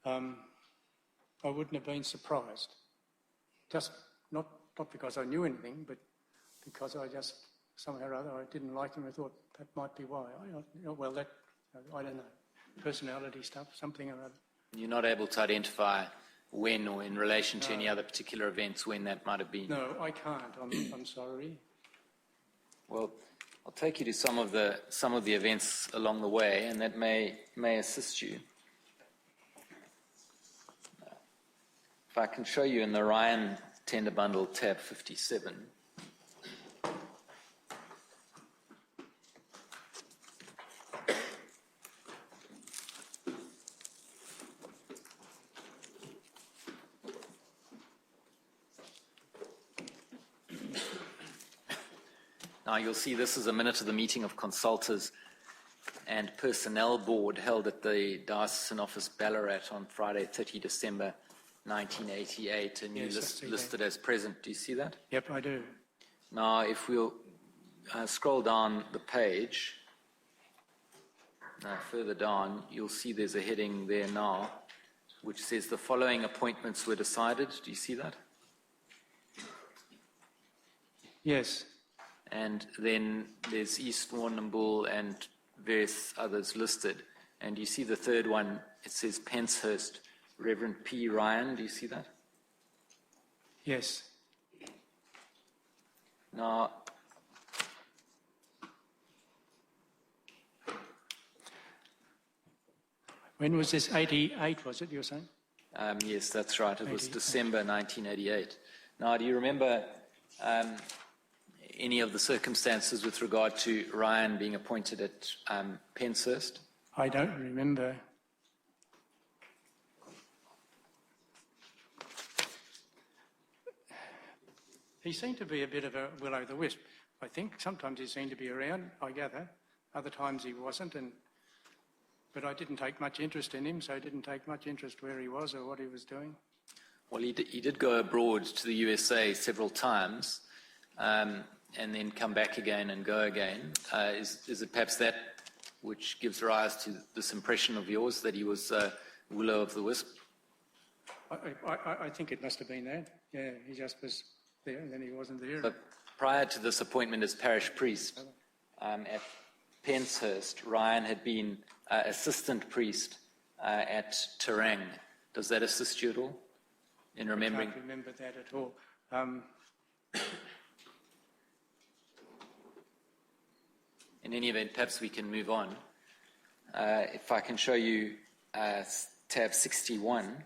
B: I wouldn't have been surprised. Just not because I knew anything, but because I just, somehow or other, I didn't like him. I thought that might be why. I don't know. Personality stuff, something or other.
C: You're not able to identify when or in relation to any other particular events when that might have been?
B: No, I can't. I'm sorry.
C: Well, I'll take you to some of the events along the way, and that may assist you. If I can show you in the Ryan Tender Bundle, tab 57. Now you'll see this is a minute of the meeting of consultors, and Personnel Board held at the Diocesan Office Ballarat on Friday, 30 December 1988, and
B: Yes,
C: you
B: I see that.
C: listed as present. Do you see that?
B: Yep, I do.
C: Now, if we'll scroll down the page, further down, you'll see there's a heading there now, which says the following appointments were decided. Do you see that?
B: Yes.
C: And then there's East Warrnambool and various others listed. And you see the third one, it says Penshurst, Reverend P. Ryan. Do you see that?
B: Yes.
C: Now,
B: When was this? 88, was it, you're saying?
C: yes, that's right. It was
B: 88.
C: December 1988. Now, do you remember any of the circumstances with regard to Ryan being appointed at Penshurst?
B: I don't remember. He seemed to be a bit of a will-o'-the-wisp, I think. Sometimes he seemed to be around, I gather. Other times he wasn't, but I didn't take much interest in him, so I didn't take much interest where he was or what he was doing.
C: Well, he did go abroad to the USA several times, and then come back again and go again. Is it perhaps that which gives rise to this impression of yours, that he was will-o'-the-wisp?
B: I think it must have been that. Yeah, he just was there and then he wasn't there.
C: But prior to this appointment as parish priest at Penshurst, Ryan had been assistant priest at Terang. Does that assist you at all in remembering?
B: I can't remember that at all.
C: In any event, perhaps we can move on. If I can show you tab 61.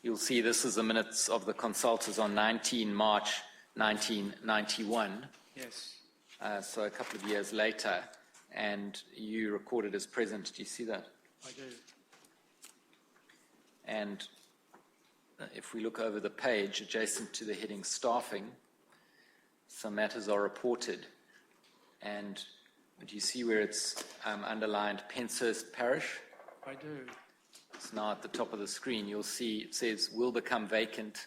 C: You'll see this is the minutes of the consulters on 19 March 1991.
B: Yes.
C: So a couple of years later, and you recorded as present. Do you see that?
B: I do.
C: And if we look over the page adjacent to the heading Staffing, some matters are reported. And do you see where it's underlined Penshurst Parish?
B: I do.
C: It's now at the top of the screen. You'll see it says will become vacant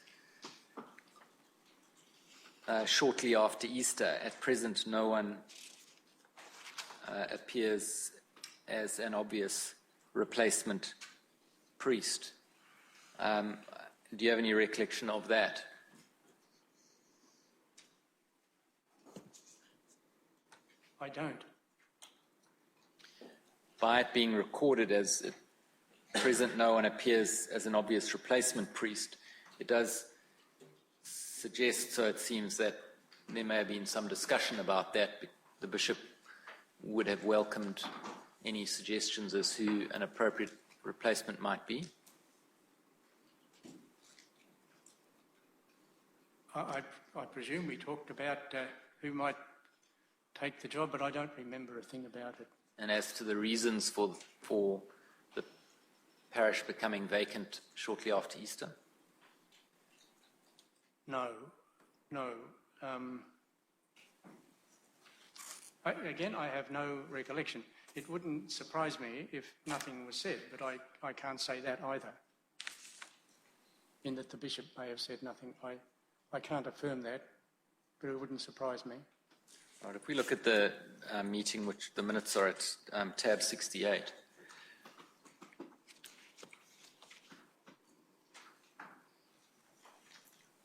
C: shortly after Easter. At present, no one appears as an obvious replacement priest. Do you have any recollection of that?
B: I don't.
C: By it being recorded as at present no one appears as an obvious replacement priest, it does suggest, so it seems, that there may have been some discussion about that. The bishop would have welcomed any suggestions as to who an appropriate replacement might be.
B: I presume we talked about who might take the job, but I don't remember a thing about it.
C: And as to the reasons for the parish becoming vacant shortly after Easter?
B: No. Again, I have no recollection. It wouldn't surprise me if nothing was said, but I can't say that either. In that the bishop may have said nothing. I can't affirm that, but it wouldn't surprise me.
C: Right, if we look at the meeting, which the minutes are at tab 68.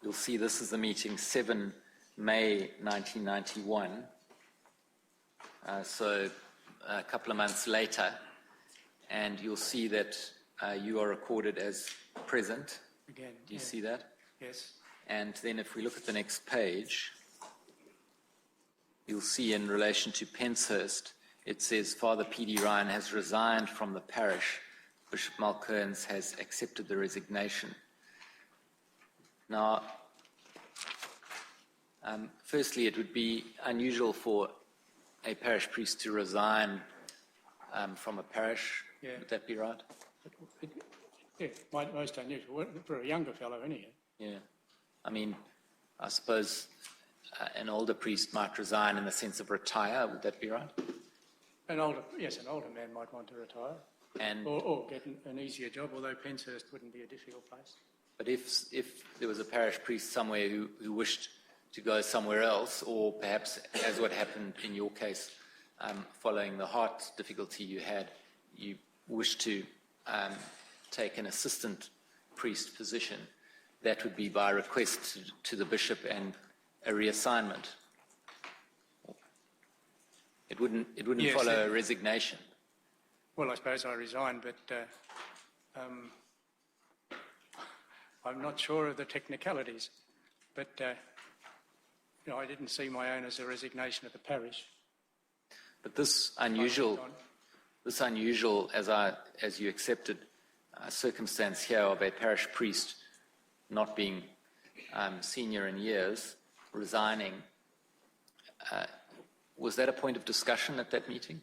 C: You'll see this is the meeting 7 May 1991. So a couple of months later, and you'll see that you are recorded as present.
B: Again,
C: Do you see that?
B: Yes.
C: And then if we look at the next page, you'll see in relation to Penshurst, it says Father P.D. Ryan has resigned from the parish. Bishop Malkearns has accepted the resignation. Now, firstly, it would be unusual for a parish priest to resign from a parish.
B: Yeah.
C: Would that be right?
B: Yeah, most unusual. For a younger fellow, anyhow.
C: Yeah. I mean, I suppose an older priest might resign in the sense of retire. Would that be right?
B: An older man might want to retire
C: And
B: or get an easier job, although Penshurst wouldn't be a difficult place.
C: but if there was a parish priest somewhere who wished to go somewhere else, or perhaps as what happened in your case, following the heart difficulty you had, you wished to take an assistant priest position, that would be by request to the bishop and a reassignment. It wouldn't
B: Yes,
C: follow a resignation.
B: Well, I suppose I resigned, but I'm not sure of the technicalities. But I didn't see my own as a resignation of the parish.
C: But this unusual, as you accepted, circumstance here of a parish priest not being senior in years, resigning, was that a point of discussion at that meeting?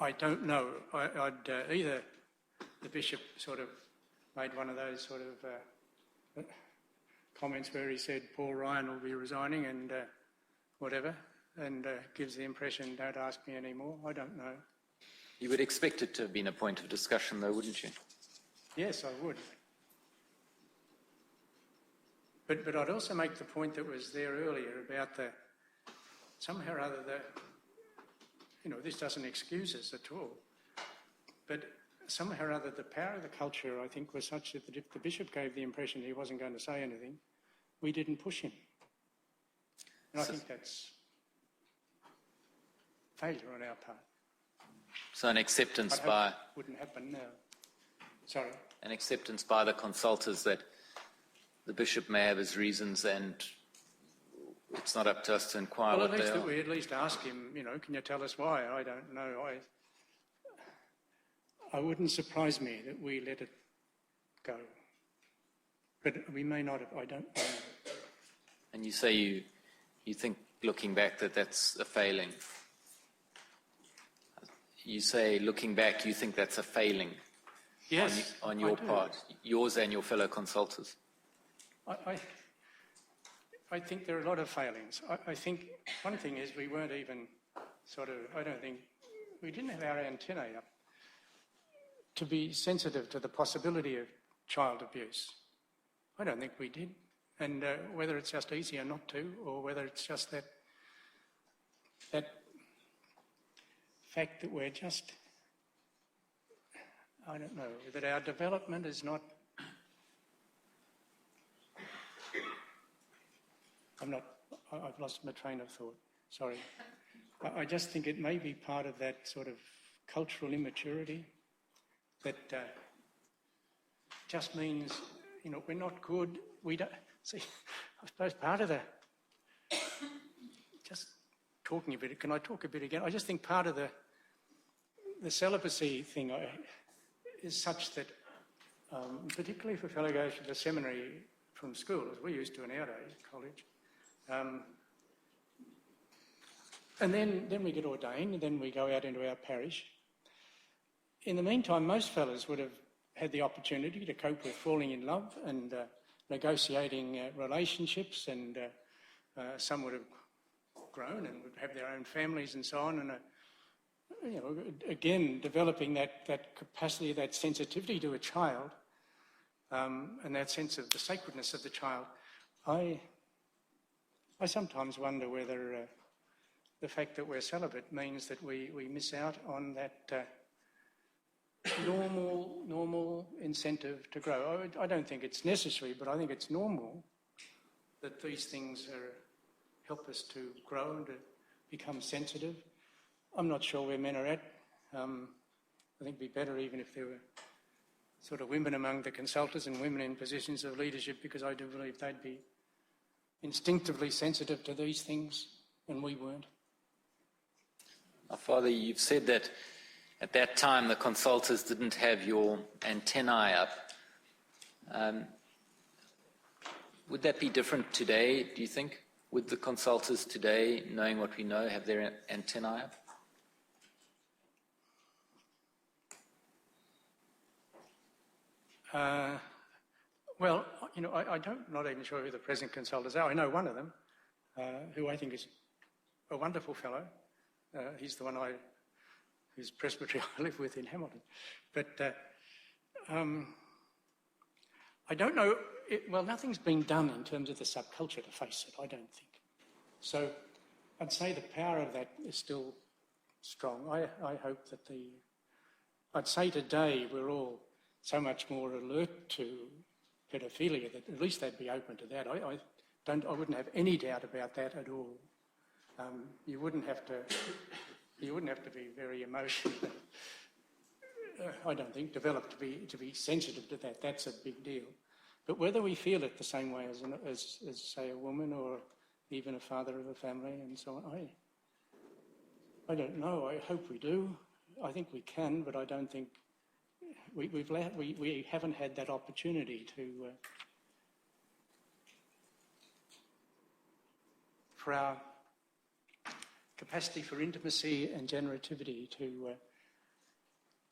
B: I don't know. Either the bishop sort of made one of those sort of comments where he said Paul Ryan will be resigning and whatever, and gives the impression, don't ask me anymore. I don't know.
C: You would expect it to have been a point of discussion, though, wouldn't you?
B: Yes, I would. But I'd also make the point that was there earlier about somehow or other this doesn't excuse us at all, but somehow or other the power of the culture, I think, was such that if the bishop gave the impression he wasn't going to say anything, we didn't push him. And I think that's failure on our part.
C: So an acceptance
B: wouldn't happen now. Sorry.
C: An acceptance by the consultors that the bishop may have his reasons, and it's not up to us to inquire
B: Well,
C: what they are.
B: we at least ask him, can you tell us why? I don't know. I wouldn't surprise me that we let it go. But we may not have, I don't know.
C: And you say you think, looking back, that's a failing. You say, looking back, you think that's a failing.
B: Yes,
C: on your part, yours and your fellow consultors.
B: I think there are a lot of failings. I think one thing is we weren't even we didn't have our antennae up to be sensitive to the possibility of child abuse. I don't think we did. And whether it's just easier not to, or whether it's just that fact that we're just, I don't know, that our development is not, I've lost my train of thought, sorry. I just think it may be part of that sort of cultural immaturity that just means, we're not good, we don't, see, I suppose part of just talking a bit, can I talk a bit again? I just think part of the celibacy thing is such that, particularly for fellow goes to the seminary from school, as we used to in our days, college, and then we get ordained, and then we go out into our parish. In the meantime, most fellows would have had the opportunity to cope with falling in love and negotiating relationships, and some would have grown and would have their own families and so on, and again, developing that capacity, that sensitivity to a child, and that sense of the sacredness of the child. I sometimes wonder whether the fact that we're celibate means that we miss out on that normal incentive to grow. I don't think it's necessary, but I think it's normal that these things help us to grow and to become sensitive. I'm not sure where men are at. I think it'd be better even if there were sort of women among the consultants and women in positions of leadership, because I do believe they'd be instinctively sensitive to these things, and we weren't.
C: Father, you've said that at that time the consultors didn't have your antennae up. Would that be different today, do you think? Would the consultors today, knowing what we know, have their antennae up?
B: Well, not even sure who the present consultants are. I know one of them, who I think is a wonderful fellow. He's the one whose presbytery I live with in Hamilton. But I don't know, nothing's been done in terms of the subculture to face it, I don't think. So I'd say the power of that is still strong. I hope that I'd say today we're all so much more alert to pedophilia that at least they'd be open to that. I wouldn't have any doubt about that at all. You wouldn't have to be very emotional. I don't think developed to be sensitive to that. That's a big deal. But whether we feel it the same way as say a woman or even a father of a family and so on, I don't know. I hope we do. I think we can, but I don't think we haven't had that opportunity to for our capacity for intimacy and generativity to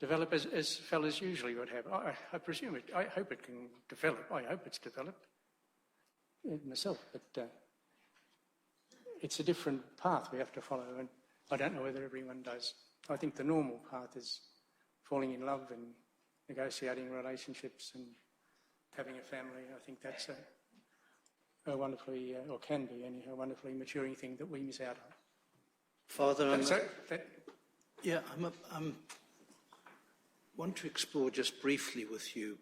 B: develop as fellas usually would have. I presume it. I hope it can develop. I hope it's developed myself, but it's a different path we have to follow, and I don't know whether everyone does. I think the normal path is falling in love and negotiating relationships and having a family. I think that's a wonderfully, or can be anyhow, a wonderfully maturing thing that we miss out on.
D: Father, I want to explore just briefly with you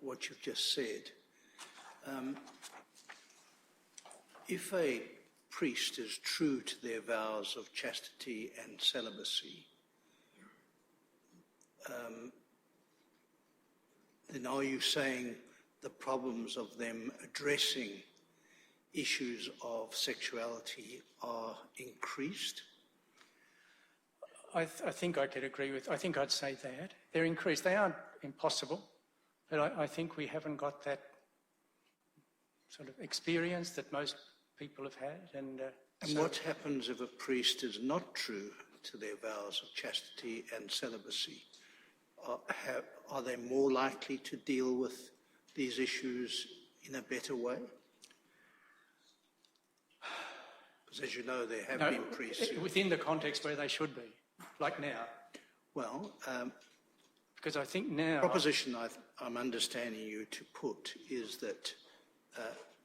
D: what you've just said. If a priest is true to their vows of chastity and celibacy, then are you saying the problems of them addressing issues of sexuality are increased?
B: I think I could agree with, I think I'd say that. They're increased. They aren't impossible, but I think we haven't got that sort of experience that most people have had. And
D: so what happens if a priest is not true to their vows of chastity and celibacy? Are they more likely to deal with these issues in a better way? Because as you know, there have been priests
B: within the context where they should be, like now.
D: Well,
B: because I think now...
D: The proposition I'm understanding you to put is that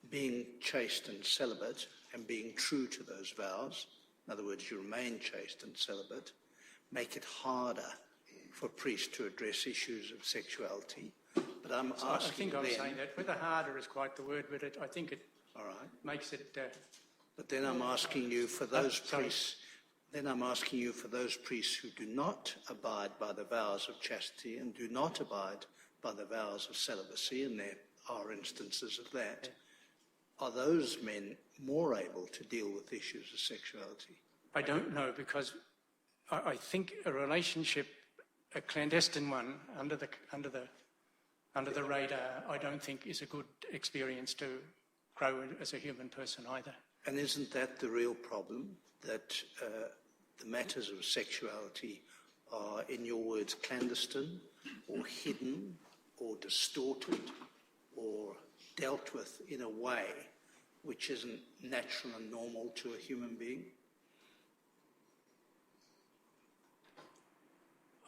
D: being chaste and celibate and being true to those vows, in other words, you remain chaste and celibate, make it harder for priests to address issues of sexuality. But I'm asking
B: I think I'm saying that. Whether harder is quite the word, but I think it
D: all right.
B: makes it...
D: but then I'm asking you for those priests... Then I'm asking you for those priests who do not abide by the vows of chastity and do not abide by the vows of celibacy, and there are instances of that, are those men more able to deal with issues of sexuality?
B: I don't know, because I think a relationship, a clandestine one, under the radar, I don't think is a good experience to grow as a human person either.
D: And isn't that the real problem, that the matters of sexuality are, in your words, clandestine or hidden or distorted or dealt with in a way which isn't natural and normal to a human being?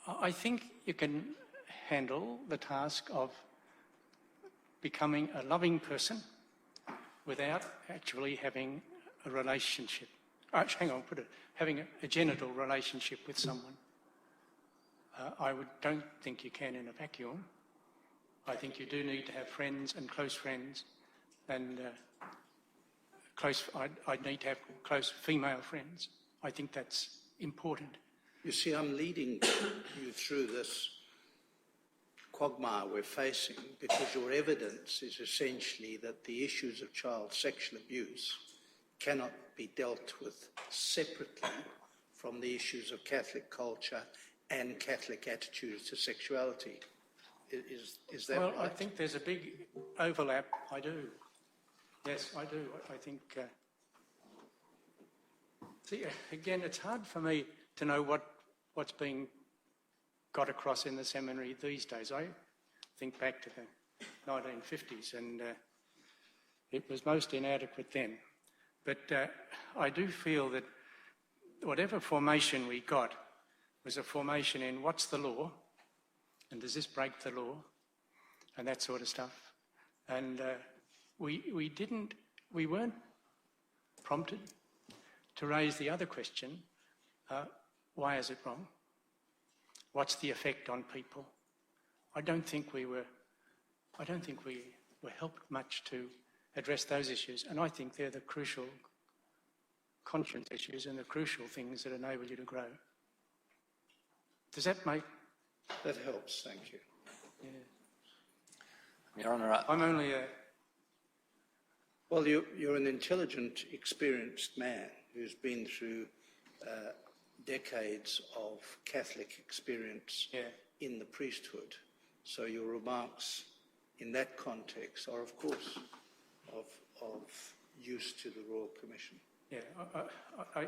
B: I think you can handle the task of becoming a loving person without actually having a relationship. Having a genital relationship with someone. Don't think you can in a vacuum. I think you do need to have friends and close friends, and I'd need to have close female friends. I think that's important.
D: You see, I'm leading you through this quagmire we're facing because your evidence is essentially that the issues of child sexual abuse cannot be dealt with separately from the issues of Catholic culture and Catholic attitudes to sexuality. Is that right?
B: Well, I think there's a big overlap. I do. Yes, I do. I think... see, again, it's hard for me to know what's being got across in the seminary these days. I think back to the 1950s and It was most inadequate then. But I do feel that whatever formation we got was a formation in what's the law, and does this break the law, and that sort of stuff. And we weren't prompted to raise the other question, why is it wrong? What's the effect on people? I don't think we were helped much to address those issues, and I think they're the crucial conscience issues and the crucial things that enable you to grow. Does that make...
D: That helps, thank you.
B: Yeah.
C: Your Honour,
B: I'm only a...
D: Well, you're an intelligent, experienced man who's been through decades of Catholic experience in the priesthood. So your remarks in that context are, of course, of use to the Royal Commission.
B: Yeah, I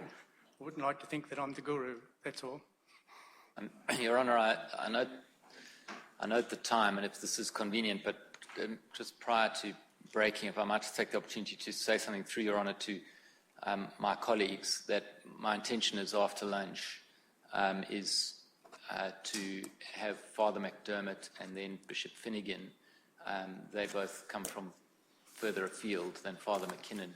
B: wouldn't like to think that I'm the guru, that's all.
C: Your Honour, I note the time, and if this is convenient, but just prior to breaking, if I might just take the opportunity to say something through Your Honour to my colleagues, that my intention is after lunch is to have Father McDermott and then Bishop Finnegan. They both come from further afield than Father McKinnon,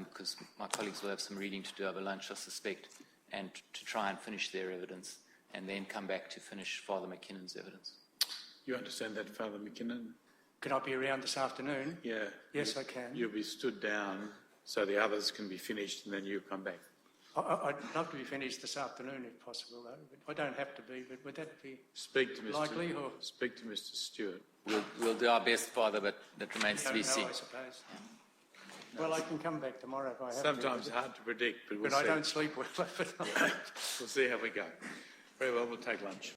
C: because my colleagues will have some reading to do over lunch, I suspect, and to try and finish their evidence, and then come back to finish Father McKinnon's evidence.
A: You understand that, Father McKinnon?
B: Can I be around this afternoon?
A: Yeah.
B: Yes, I can.
A: You'll be stood down so the others can be finished and then you come back.
B: I'd love to be finished this afternoon if possible, though. But I don't have to be, but would that be likely? Or?
A: Speak to Mr. Stewart.
C: We'll do our best, Father, but that remains to be seen.
B: I suppose. Well, I can come back tomorrow if I have
A: Sometimes
B: to.
A: hard to predict, but we'll see.
B: But I don't sleep well overnight.
A: We'll see how we go. Very well, we'll take lunch.